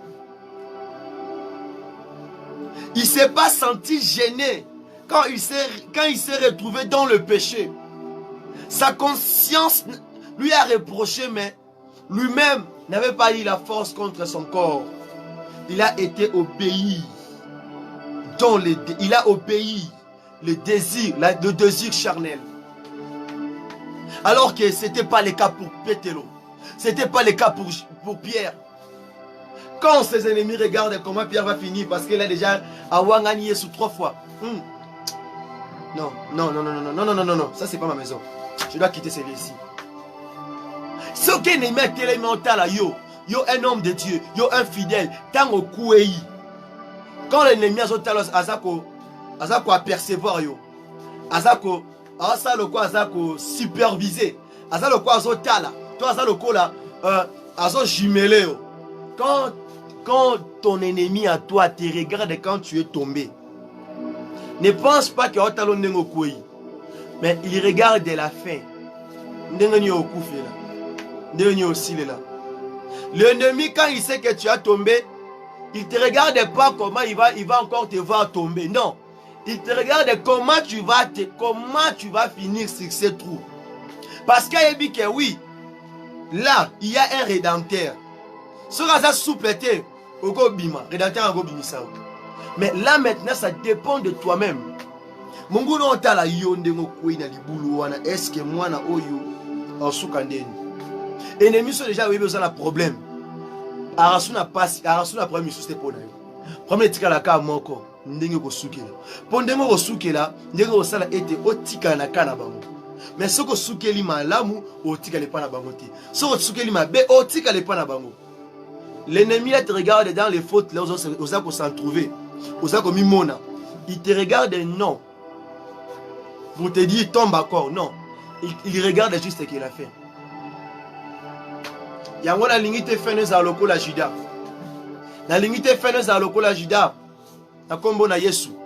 Il ne s'est pas senti gêné quand il s'est retrouvé dans le péché. Sa conscience lui a reproché, mais lui-même n'avait pas eu la force contre son corps. Il a été obéi. Il a obéi le désir charnel. Alors que ce n'était pas le cas pour Pételo. Ce n'était pas le cas pour Pierre. Quand ses ennemis regardent comment Pierre va finir, parce qu'il a déjà awangani sous 3 fois. Non, ça c'est pas ma maison. Je dois quitter celui-ci. Ce qui est ennemi télémental, yo un homme de Dieu, yo un fidèle, tango kouei. Quand l'ennemi a zotalos azako apercevoir yo, azako superviser, azako azotala, toi azako là, azo jumelé yo. Quand ton ennemi à toi te regarde quand tu es tombé, ne pense pas que otalo nengo kouei, mais il regarde la fin. Nengo okufe là, nengo osile là. L'ennemi, quand il sait que tu as tombé, il ne te regarde pas comment il va encore te voir tomber. Non. Il te regarde comment tu vas finir sur ce trou. Parce qu'il dit que oui, là, il y a un rédempteur. Ce raza souplete, rédempteur mais là maintenant, ça dépend de toi-même. Mungu no tala yonde ngokwe na libulu wana est-ce que moi na oyo osukandeni. Ennemi sont déjà oui besoin de problème. Arasuna passe, arasuna problème sur pour na yo. Premier tika la ka moko ndenge ko sukela. Pondemo ko sukela ndenge ko sala ete otika na kana bango. Mais ce que sukeli malamu otika le pana bango te. Ce que sukeli mabe otika le pana bango. L'ennemi te regarde dans les fautes là osa ko s'en trouver. Osa ko mimona. Il te regarde non. Pour te dire tombe encore, non. Il regarde juste ce qu'il a fait. Yango na lingite fene za lokola Juda. Na lingite fene za lokola Juda. Na kombo na Yesu.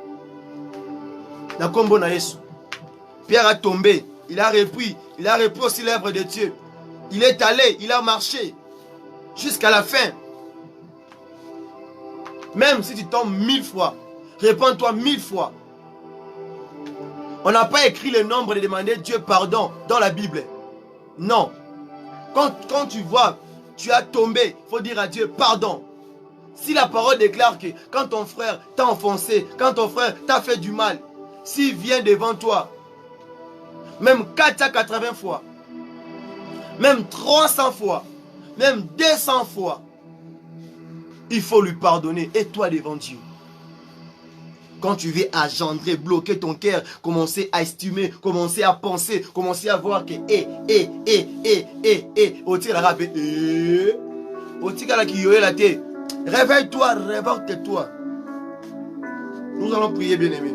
Na kombo na Yesu. Pierre a tombé, il a repris aussi l'œuvre de Dieu. Il est allé, il a marché jusqu'à la fin. Même si tu tombes 1000 fois, répands-toi 1000 fois. On n'a pas écrit le nombre de demander Dieu pardon dans la Bible. Non. Quand tu vois, tu as tombé, il faut dire à Dieu pardon. Si la parole déclare que quand ton frère t'a enfoncé, quand ton frère t'a fait du mal, s'il vient devant toi, même 480 fois, même 300 fois, même 200 fois, il faut lui pardonner. Et toi devant Dieu. Quand tu veux engendrer, bloquer ton cœur, commencer à estimer, commencer à penser, commencer à voir que réveille-toi, révolte-toi. Nous allons prier, bien-aimé.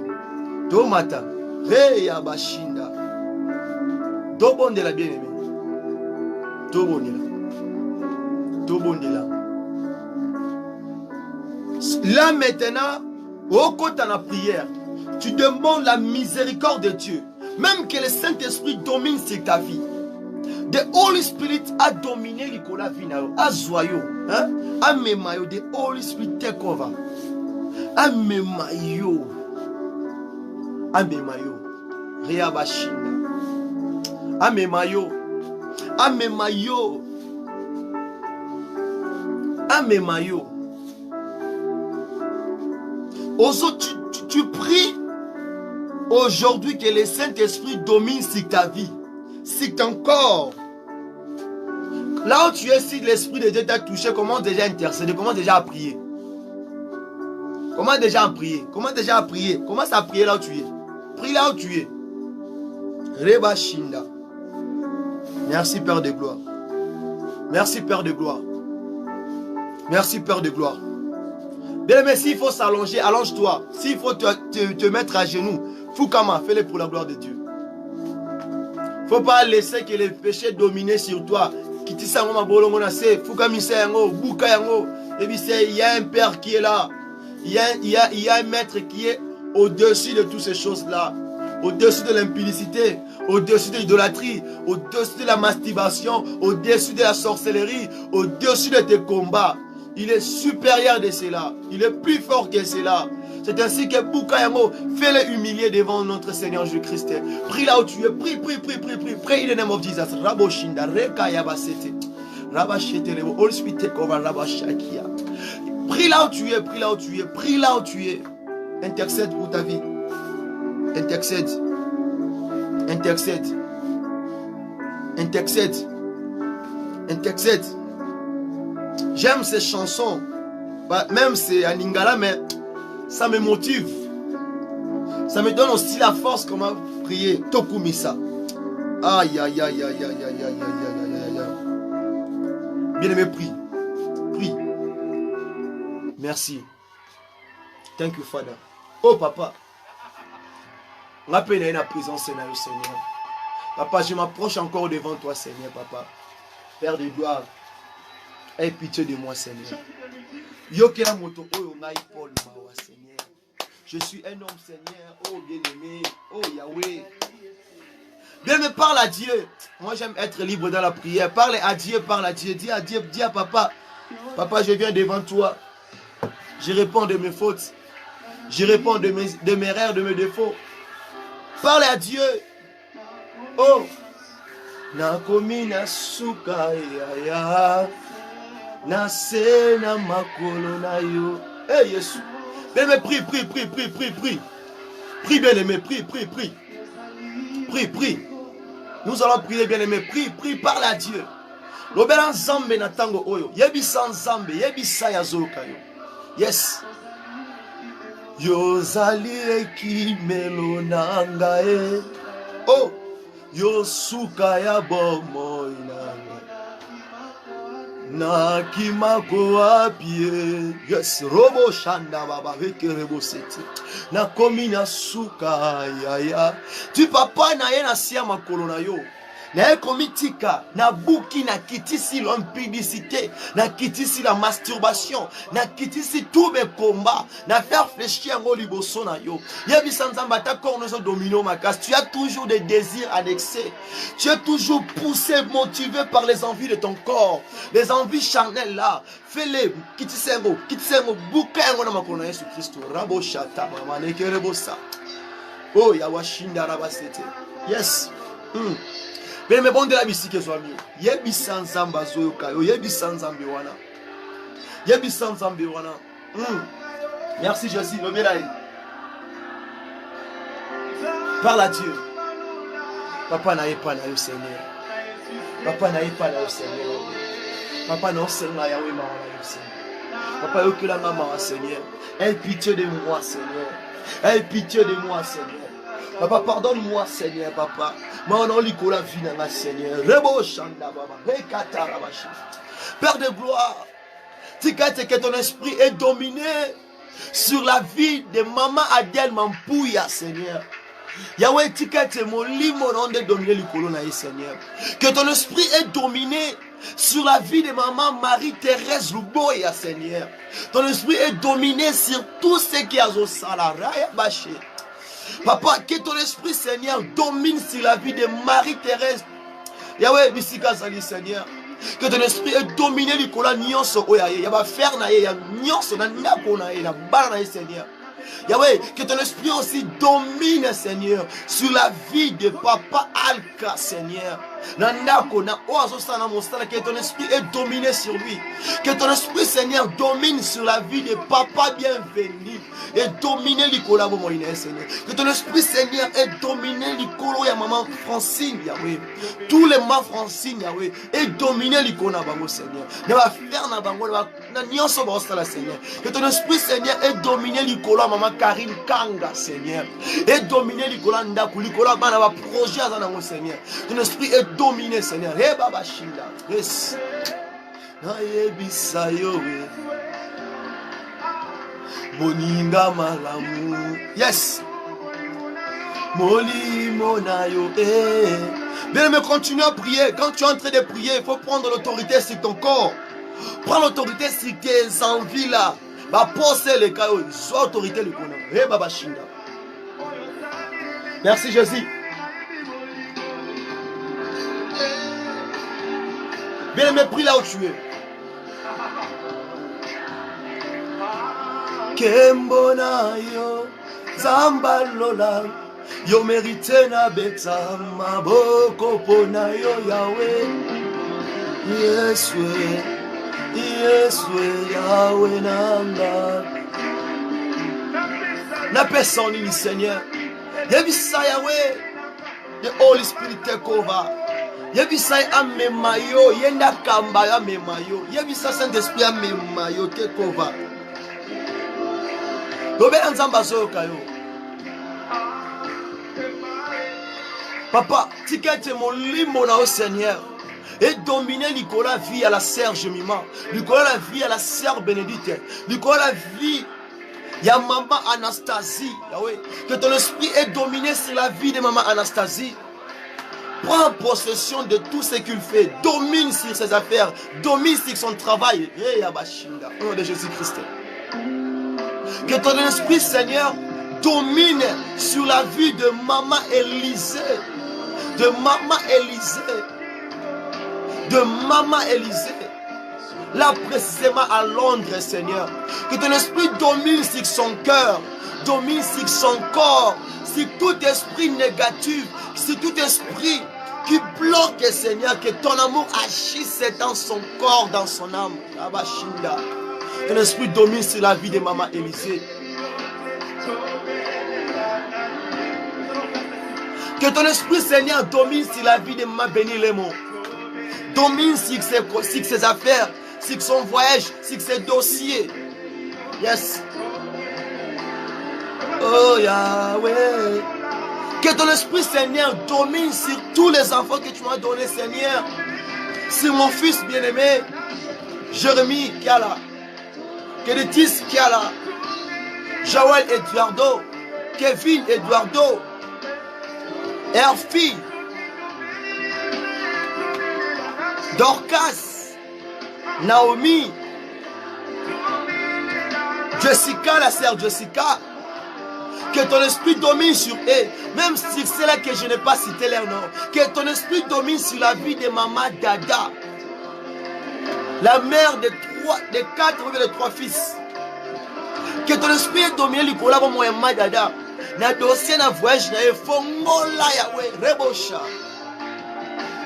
Tomata, hey Abashinda. Tobondela, bien-aimé. Tobondela. Tobondela. Là maintenant, au côté de la prière, tu demandes la miséricorde de Dieu. Même que le Saint-Esprit domine sur ta vie. The Holy Spirit a dominé Nicolas Vinao. A joyeux. A memayo. The Holy Spirit take over. A memayo. A memayo. Reabashina. A memayo. A memayo. A memayo. Tu pries aujourd'hui que le Saint-Esprit domine sur ta vie, sur ton corps. Là où tu es, si l'Esprit de Dieu t'a touché, comment déjà intercéder, comment déjà prier? Comment déjà à prier? Comment déjà à prier? Commence à prier là où tu es. Prie là où tu es. Reba Shinda. Merci Père de gloire. Merci Père de gloire. Merci Père de gloire. Bien aimé, s'il faut s'allonger, allonge-toi. S'il faut te mettre à genoux, Foukama, fais-le pour la gloire de Dieu. Il ne faut pas laisser que les péchés dominent sur toi. Il y a un Père qui est là. Il y a un Maître qui est au-dessus de toutes ces choses-là. Au-dessus de l'impudicité, au-dessus de l'idolâtrie, au-dessus de la masturbation, au-dessus de la sorcellerie, au-dessus de tes combats. Il est supérieur de cela. Il est plus fort que cela. C'est ainsi que Boukayamo, fais-le humilier devant notre Seigneur Jésus-Christ. Prie là où tu es. Prie. Pray in the name of Jesus. Raboshinda, Rekayabasete. Rabashete, Holy Spirit take over, Rabashakia. Prie là où tu es. Prie là où tu es. Prie là où tu es. Intercède pour ta vie. Intercède. Intercède. Intercède. Intercède. J'aime ces chansons, même c'est en lingala, mais ça me motive. Ça me donne aussi la force comment prier. Tokumisa. Aïe, aïe, aïe, aïe, aïe, aïe, aïe, aïe, aïe, aïe. Bien-aimé, prie. Prie. Merci. Thank you, Father. Oh, papa. Rappelle la présence, Seigneur. Papa, je m'approche encore devant toi, Seigneur, papa. Père de gloire. Aie pitié de moi, Seigneur. Je suis un homme, Seigneur. Oh, bien-aimé. Oh, Yahweh. Bien-aimé, parle à Dieu. Moi, j'aime être libre dans la prière. Parle à Dieu, parle à Dieu. Dis à Dieu, dis à papa. Papa, je viens devant toi. Je réponds de mes fautes. Je réponds de mes erreurs, de mes défauts. Parle à Dieu. Oh, nakomi na suka ya na sena makolo na yo. Hey Jésus. Bien-aimé, prie. Prie, bien-aimé, prie. Nous allons prier, bien-aimé. Prie, parle à Dieu. Lobela nzambe na tango oyo. Yebisa nzambe, yebisa ya zoka yo. Yes. Yozali ekimelo na ngai. Oh, yosuka ya bomoi nanga. Na kimako apie. Yes, robo shanda baba veke rebo seti. Na komi na suka ya. Tu papa na ye na siya makolo na yo. Na komitika, na buki, na kitisi l'impudicité, na kitisi la masturbation, na kitisi tous mes combats, na faire fléchir en liboso na yo. Yebi sanzamba ta cornezo domino makas. Tu as toujours des désirs annexés. Tu es toujours poussé, motivé par les envies de ton corps, les envies charnelles là. Fais-les, kitisengo, buka yango na makolo na Yesu Christo. Rabo shata, mama neke rebosa. Oh, yawashinda rabasete. Yes. Mais bon de la bisike soit mieux. Yebisa nzamba zoyoka yo, yebisa nzambe wana. Yebisa nzambe wana. Merci Jésus, le médaille. Parle à Dieu. Papa n'a pas na yo Seigneur. Papa n'a pas na yo Seigneur. Papa n'a pas Yahweh ma yo Seigneur. Papa yo que la maman Seigneur. Aie pitié de moi Seigneur. Aie pitié de moi Seigneur. Papa, pardonne-moi, Seigneur, papa. Seigneur. Père de gloire, que ton esprit est dominé sur la vie de maman Adèle Mampouya, Seigneur. Yahweh, Seigneur. Que ton esprit est dominé sur la vie de maman Marie-Thérèse Louboya, Seigneur. Ton esprit est dominé sur tout ce qui a au salarié bâché. Papa, que ton esprit, Seigneur, domine sur la vie de Marie-Thérèse. Yahweh, Bissikazali, Seigneur. Que ton esprit est dominé du kola nyonso oyaye. Yaba faire na ye, ya nyonso na ndako na ye, na bala na ye, Seigneur. Yahweh, que ton esprit aussi domine, Seigneur, sur la vie de papa Alka, Seigneur. Que ton esprit est dominé sur lui. Que ton esprit, Seigneur, domine sur la vie de papa bienvenu. Et dominer l'icône, Seigneur. Que ton esprit, Seigneur, est dominé l'icône, maman Francine, Yahweh. Tous les mamans Francine, Yahweh. Et dominer l'icône, Seigneur. Ne va faire na bango, Seigneur. Que ton esprit, Seigneur, est dominé l'icône, maman Karine Kanga, Seigneur. Et dominer l'icône, Ndaku, l'icône, bana projet à Zanango, Seigneur. Ton esprit est dominé, Seigneur. Eh, Baba Shinda. Yes. Naebisa yowe. Moninga malamu. Yes. Moli monayo. Bien, mais continue à prier. Quand tu es en train de prier, il faut prendre l'autorité sur ton corps. Prends l'autorité sur tes envies là. Va poser les cas. Sois autorité le connaît. Eh, Baba Shinda. Merci Jésus. Bien, mais prie là où tu es. Kembona yo Zambalola yo mérite na beta maboko pona yo Yahweh. Yeswe Yahweh nanga. Na personne ni Seigneur. Yebisa Yahweh. The Holy Spirit take over. Yebisa amema yo yenda kamba ya mema yo. Yebisa Saint-Esprit amema yo take over. Papa, tikete mon limon au Seigneur. Et dominer Nicolas vie à la sœur Jemima. Nicolas la vie à la sœur Bénédicte. Nicolas la vie. Ya maman Anastasie. Que ton esprit est dominé sur la vie de maman Anastasie. Prends possession de tout ce qu'il fait. Domine sur ses affaires. Domine sur son travail. Au nom de Jésus-Christ. Que ton esprit, Seigneur, domine sur la vie de maman Élisée. De maman Élisée. De maman Élisée. Là précisément à Londres, Seigneur. Que ton esprit domine sur son cœur. domine sur son corps, sur tout esprit négatif, sur tout esprit qui bloque, Seigneur, que ton amour agisse dans son corps, dans son âme. Ton esprit domine sur la vie de Maman Élisée. Que ton esprit, Seigneur, domine sur la vie de Maman Béni Lémon. Domine sur ses affaires, sur son voyage, sur ses dossiers. Yes. Oh Yahweh. Que ton esprit, Seigneur, domine sur tous les enfants que tu m'as donnés, Seigneur. Sur mon fils bien-aimé, Jérémie qui est là. Kélétis qui est là. Joël Eduardo. Kevin Eduardo. Erfi. Dorcas. Naomi. Jessica, la sœur Jessica. Que ton esprit domine sur eux. Même si c'est là que je n'ai pas cité leur nom. Que ton esprit domine sur la vie de Maman Dada. La mère de 4 ou de 3 fils. Que ton esprit domine l'Ikola pour moi, Maman Dada. Na dossier na voyage na efongola Yahweh rebosha.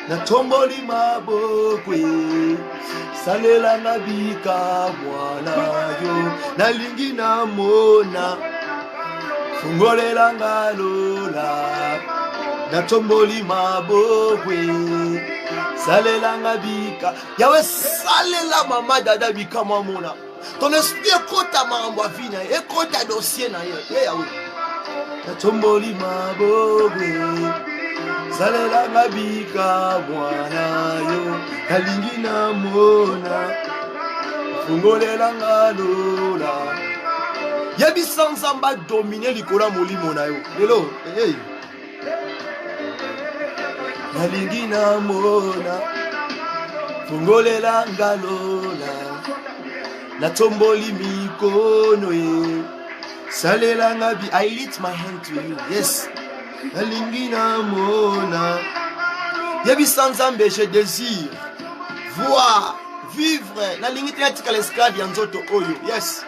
Na tomboli mabokwe. Salela nabika mwana yo. Na lingi na mona. Fungolela ngalola. Na tomboli mabokwe. Salela ngabika. Yahweh salela Maman Dada bika mwana. Ton esprit ekota mambo avina, ekota dossier na ye. Yahweh. Na tomboli mabokwe. Salela ngabika mwana yo. Nalingi na mona. Fungolela ngalola. Yebi sanzamba dominer likola molimo na yo. Lelo, hey. Nalingi na mona. Fungolela ngalola. Na tomboli mikono ye. Salela ngabi. I lift my hand to you. Yes. Nalingi na mona. Yebi sanzambe je désire voir, vivre. Nalingi tika l'esclave yanzoto oyo. Yes.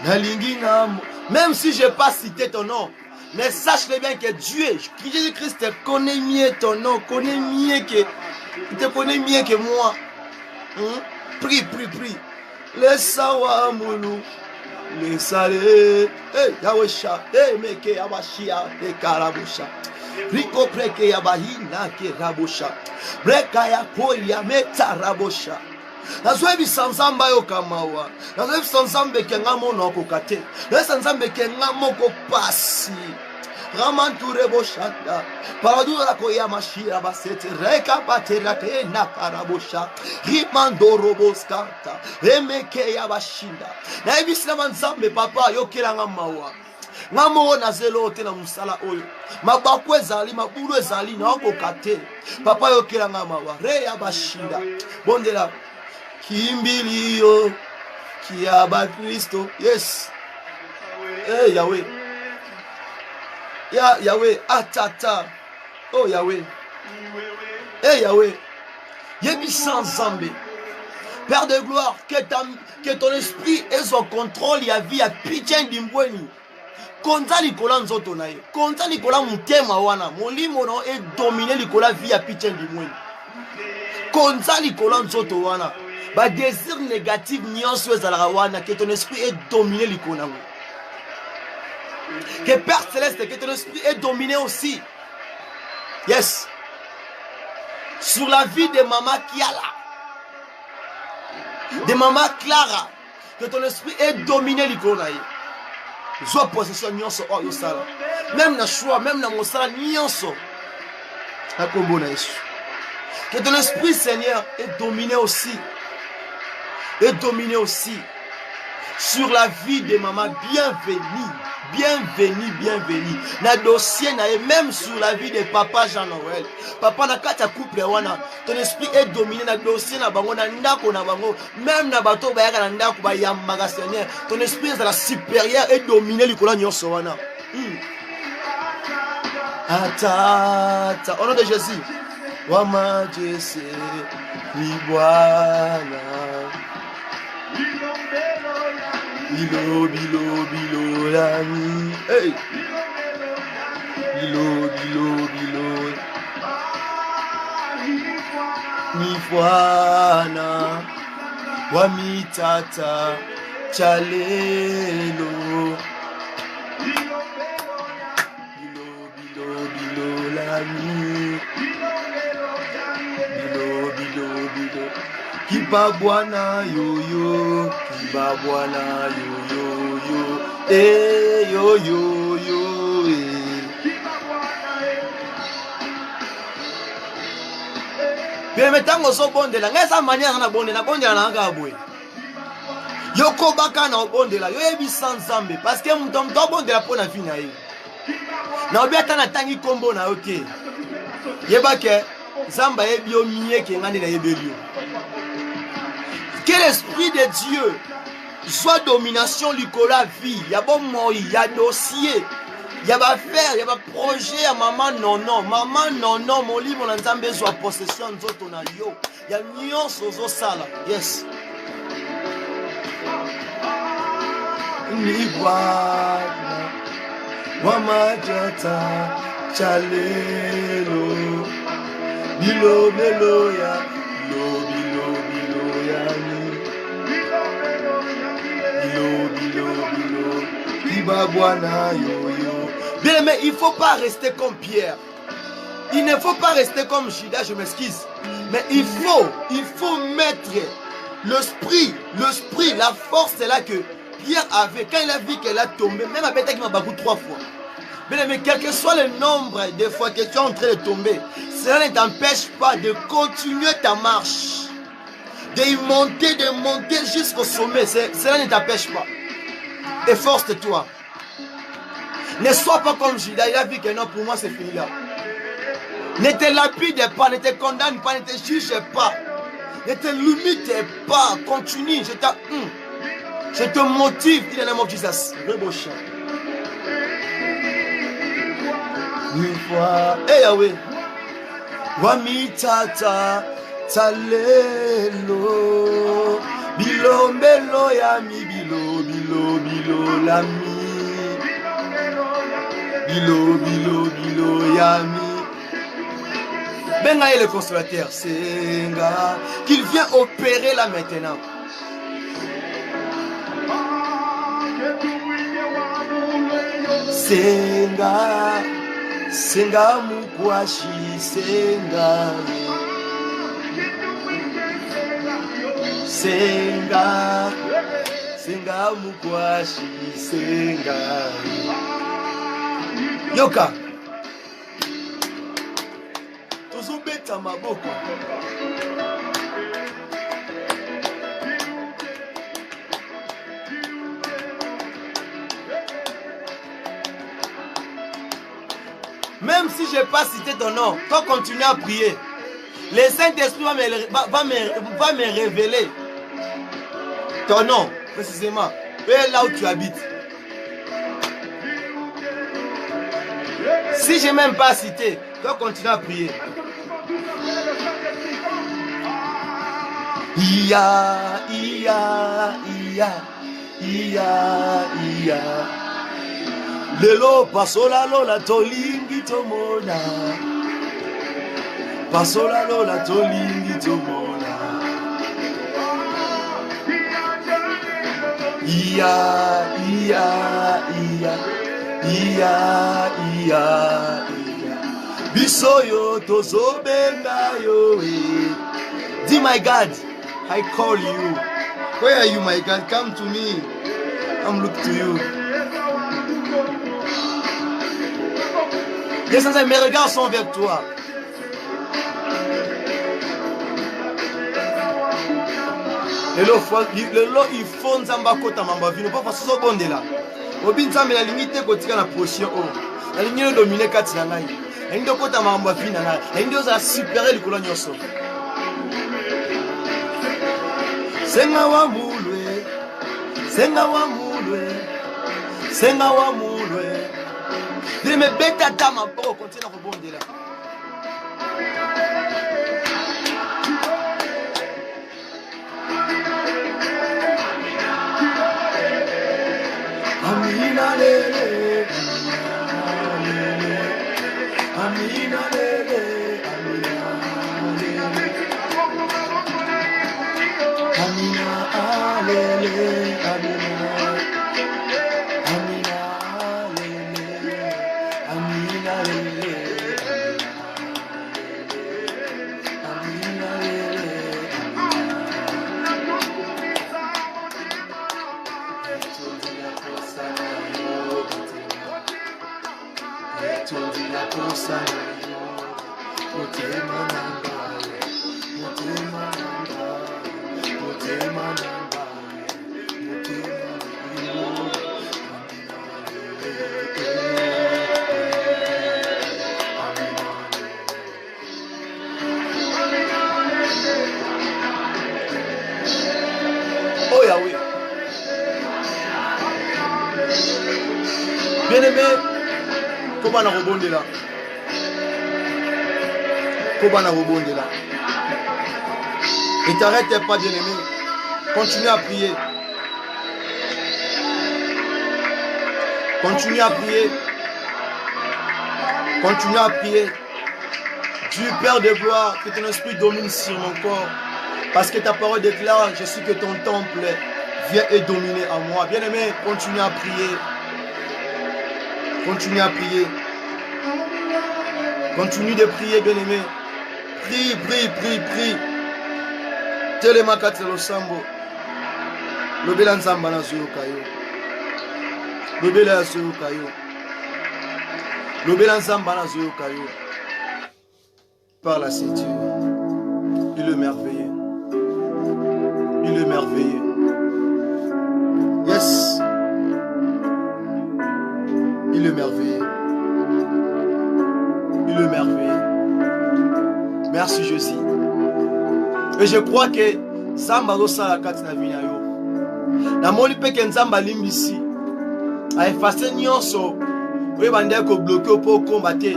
Nalingi na mona. Même si je n'ai pas cité ton nom, mais sache-le bien que Dieu, Jésus-Christ te connaît mieux ton nom, connaît mieux que, il te connaît mieux que moi. Prie, prie, prie. Le sawa moulou, le salé, yawesha, meke yabashia, karabusha. Rico preke yabahina ke rabusha. Breka ya poya meta rabusha. Nazoebi sanzamba yo kamawa. Nazoebi sanzambe ke ngamo no kokate. Nazoebi sanzambe ke ngamo ko pasi. Ramanture boshanda. Paradura ko ya mashira basete. Reka patera te na karabosha. Rimando roboskanta. Emeke ya bashinda. Naebi sanzambe papa yo kela ngamawa. Ngamo na zelo te na musala oyo. Mabakwe zali, mabulu zali na kokate. Papa yo kela ngamawa. Re ya bashinda. Bondela. Kimbilio Kiaba Kristo. Yes. Hey Yahweh. Yahweh. Atata. Oh Yahweh. Hey Yahweh. Yebi sans Zambé. Père de gloire, que ton esprit ait son contrôle. Yavi ya pitié dimbweni. Konza likola nzoto na ye. Konza likola mutema wana. Molimo no e dominer likola vie ya pitié dimbweni. Konza likola nzoto wana. Ba désir négatif nyonso ezalaka wana, que ton esprit est dominé likonango. Que Père Céleste, que ton esprit est dominé aussi. Yes. Sur la vie de Maman Kiala. De Maman Clara. Que ton esprit est dominé likonango. Zoa possession nyonso o yosala. Même na choix, même na mosala nyonso. Akombo na Yesu. Que ton esprit, Seigneur, est dominé aussi. Et dominer aussi sur la vie de Maman. Bienvenue, bienvenue, bienvenue. Na dossier na et même sur la vie de Papa Jean-Noël. Papa na kata couple wana. Ton esprit est dominé na dossier na bango na ndako na bango. Même na bato bayaka na ndako ba yambaga Seigneur. Ton esprit est la supérieure et dominé likola nyonso wana. Atata. Au nom de Jésus. Wa majesté ni Bwana. Bilo, bilo, bilo, l'ami. Hey. Bilo, bilo, bilo. Nifwana. Wamitata. Chalelo. Bilo, bilo, bilo, l'ami. Bilo, bilo, bilo. Kibabwana yo, kibabwana yo, yo, bien metango so bondela, ngesa manière na bondela na ngabwe. Yoko baka na bondela, yo yebi sans Nzambe parce que muto bondela pona vie na ye. Na obiata na tangi kombo na oke. Yeba ke Nzamba yebi o miye ke ngani na yebelio. Que l'esprit de Dieu soit domination likola vie, y a bon moi, y a dossier, y a ba faire, y a ba projet à maman non, mon livre na Nzambe soit possession nzoto na yo. Y a nyonso zo sala. Yes. Ni bwana wa majata chalelo bilo belo ya bilo ya bilo kibabwana yo. Bien mais il faut pas rester comme Pierre. Il ne faut pas rester comme Judas, je m'excuse. Mais il faut mettre l'esprit, la force, c'est là que Pierre avait, quand il a vu qu'elle a tombé, même à Bethel qui m'a battu 3 fois. Mais quel que soit le nombre de fois que tu es en train de tomber, cela ne t'empêche pas de continuer ta marche. De monter jusqu'au sommet. Cela ne t'empêche pas. Efforce-toi. Ne sois pas comme Judas. Il a vu que non, pour moi c'est fini là. Ne te lapide pas, ne te condamne pas, ne te juge pas. Ne te limite pas. Continue. Je te motive. In the name of Jesus. Une fois. Hey Yahweh. Wamitata. Talelo. Bilo melo yami. Bilo lami. Bilo yami. Benga est le consolateur. Senga. Qu'il vient opérer là maintenant. Senga mukwashi senga mukwashi yoka tozobeta maboko. Même si je n'ai pas cité ton nom, toi continue à prier. Le Saint-Esprit va me révéler ton nom, précisément. Et là où tu habites. Si je n'ai même pas cité, toi continue à prier. Lelo pasola lola tolingi tomona. Pasola lola tolingi tomona. Bisoyo tozobenga yo. Di my God, I call you. Where are you, my God? Come to me. I'm looking to you. Yes, mes regards sont vers toi. Lelo il faut nzamba kota mamba vino pas parce que bonde là. Obi nzambe la limite kotika na prochain o. La ligne dominer kati na ngai. Endo kota mamba vina na. Endo za supérer likolo nyoso. Senga wa mulwe. Il me bête à ta main pour continuer à rebondir là. Amina lele, Amina lele. Amina lele, Amina. Amina lele, Amina lele. Amina lele. Tondila kosa yo, motema nanga, motema nanga, motema nanga, motema. Oh Yahweh, bien-aimé. Comment on a rebondi là? Comment on a rebondi là? Et t'arrête pas, bien-aimé. Continue à prier. Continue à prier. Continue à prier. Dieu Père de gloire, que ton esprit domine sur mon corps. Parce que ta parole déclare, je suis que ton temple vient et dominer à moi. Bien-aimé, continue à prier. Continue à prier. Continue de prier, bien-aimé. Prie, prie, prie, prie. Telema katelo sambo. Lobela nzamba na zuyo kayo. Lobela zuyo kayo. Lobela nzamba na zuyo kayo. Par la Dieu. Il est merveilleux. Il est merveilleux. Yes. Il est merveilleux. Il est merveilleux. Merci Jésus. Et je crois que Zamba Rosa la kati na vina yo. Na moni pe ke Nzamba limbisi. A effacer nyonso. Oye bande ko bloquer po combattre.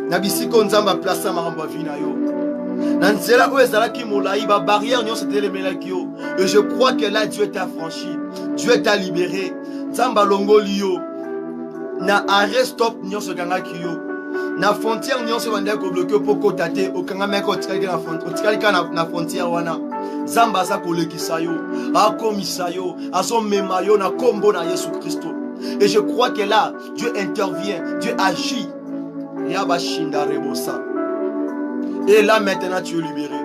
Na bisiko Nzamba placer maramba vina yo. Na nzela oye zalaki molai ba barrière nyonso telemelaki yo. Et je crois que là Dieu t'a franchi. Dieu t'a libéré. Nzamba longoli yo. Na arrêt stop nyonso gangaki yo. Na frontière nyonso bande ko bloquer po kotate okanga meko otikali na frontière otikali na frontière wana Zamba za kolekisa yo akomisa yo azomema yo na kombo na Yesu Kristo. Et je crois que là Dieu intervient, Dieu agit. Yabashinda rebosa. Et là maintenant tu es libéré.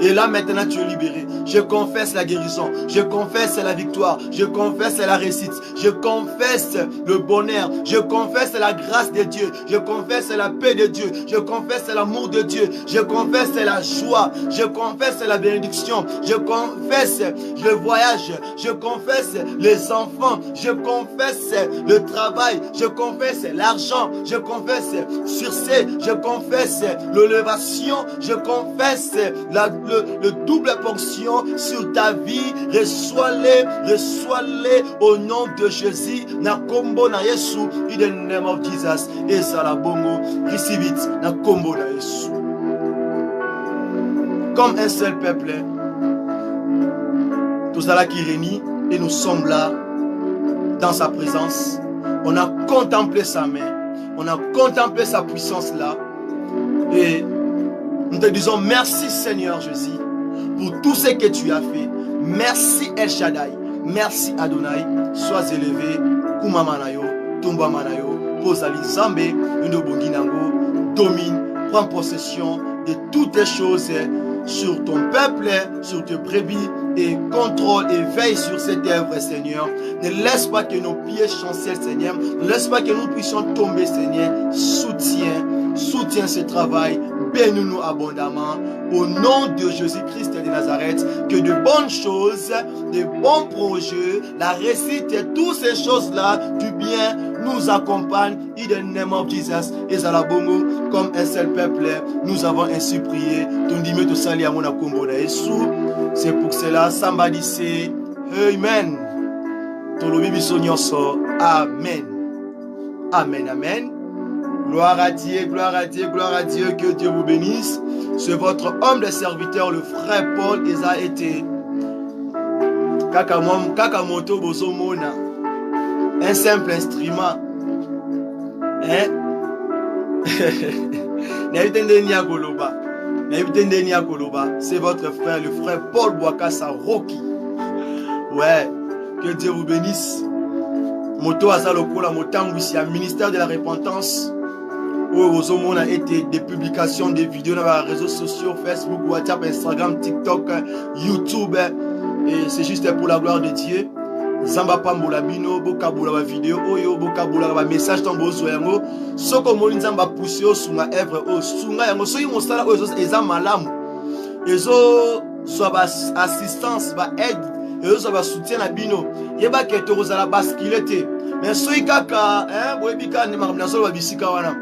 Et là maintenant tu es libéré. Je confesse la guérison. Je confesse la victoire. Je confesse la réussite. Je confesse le bonheur. Je confesse la grâce de Dieu. Je confesse la paix de Dieu. Je confesse l'amour de Dieu. Je confesse la joie. Je confesse la bénédiction. Je confesse le voyage. Je confesse les enfants. Je confesse le travail. Je confesse l'argent. Je confesse succès. Je confesse l'élévation. Je confesse le double portion sur ta vie. Reçois-les au nom de Jésus. Na kombo na Yesu, in the name of Jesus. Et salabongo, receive it. Na kombo na Yesu. Comme un seul peuple, tous là qui réunit et nous sommes là dans sa présence. On a contemplé sa main, on a contemplé sa puissance là. Et nous te disons merci Seigneur Jésus pour tout ce que tu as fait. Merci El Shaddai. Merci Adonai. Sois élevé. Kumamanayo, Tumbamanayo, Posali Zambé, Ndobonginango, domine, prends possession de toutes les choses sur ton peuple, sur tes brebis et contrôle et veille sur cette œuvre, Seigneur. Ne laisse pas que nos pieds chancellent, Seigneur. Ne laisse pas que nous puissions tomber, Seigneur. Soutiens ce travail. Bénis-nous abondamment. Au nom de Jésus-Christ de Nazareth, que de bonnes choses, de bons projets, la réussite et toutes ces choses-là, du bien, nous accompagnent. In the name of Jesus. Et Zalabongo, comme un seul peuple, nous avons ainsi prié. C'est pour cela, somebody say, Amen. Amen. Amen, amen. Gloire à Dieu, gloire à Dieu, gloire à Dieu, que Dieu vous bénisse. C'est votre homme de serviteur, le frère Paul, il a été Kakamoto Bozomona, un simple instrument, C'est votre frère, le frère Paul Bouakassa Rocky. Ouais, que Dieu vous bénisse. Moto Azalokola Motangwisi, ministère de la repentance. Où on a été des publications, des vidéos dans les réseaux sociaux, Facebook, WhatsApp, Instagram, TikTok, YouTube. Et c'est juste pour la gloire de Dieu. Zamba Pambola Bino, Boka Boula vidéo, Oyo, Boka Boula message dans Bozo Yango. Soko Molin Zamba poussé au Sunga Evre, au Sunga Yango. Soyi Mostala, Oyo, Eza Malam. Ezo, soit assistance, aide. Ezo, soit soutien à Bino. Yeba Keto Rosala Baskilete. Mais Soyi Kaka, Boebika, Nemarabnaso, Babisika Wana.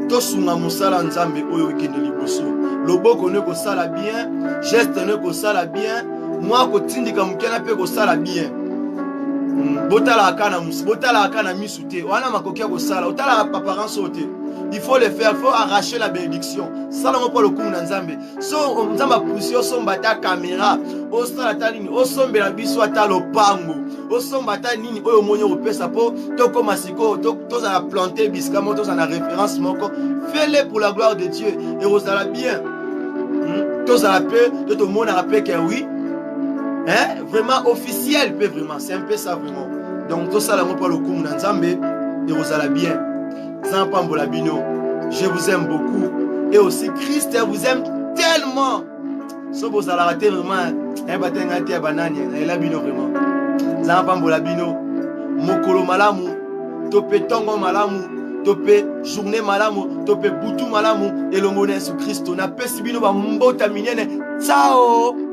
Tosunga Mosala Nzambe, Oyo, Kende Liboso. Lobo ne ko sala bien, geste ne ko sala bien. Moi, Kotindika Mukena pe ko sala bien. Botala akana misute wana makokia ko sala otala paparance ote. Il faut le faire, il faut arracher la bénédiction. Ça on pas le coup na Nzambe. So Nzamba poussio somba ta caméra, o sala ta nini, o sombela biso ata lopango. O somba ta nini oyo monyo opesa po to koma siko to za planter biskamo to za na référence moko. Fais-le pour la gloire de Dieu et osala bien. To za paix, to mona rappeler que oui. Hein? Vraiment officiel, vraiment. C'est un peu ça, vraiment. Donc, tout ça, là, on parle au Koum Nzambe et vous allez bien. Zampambola Bino, je vous aime beaucoup. Et aussi, Christ vous aime tellement. Si vous allez rater vraiment, un bâtin à banane, il a Bino vraiment. Zampambola Bino, Mokolo Malamu, Topé Tongo Malamu, Topé Journée Malamu, Topé Boutou Malamu, et le monnaie sous Christ. On a Pesibino, Mbota Mignene. Ciao!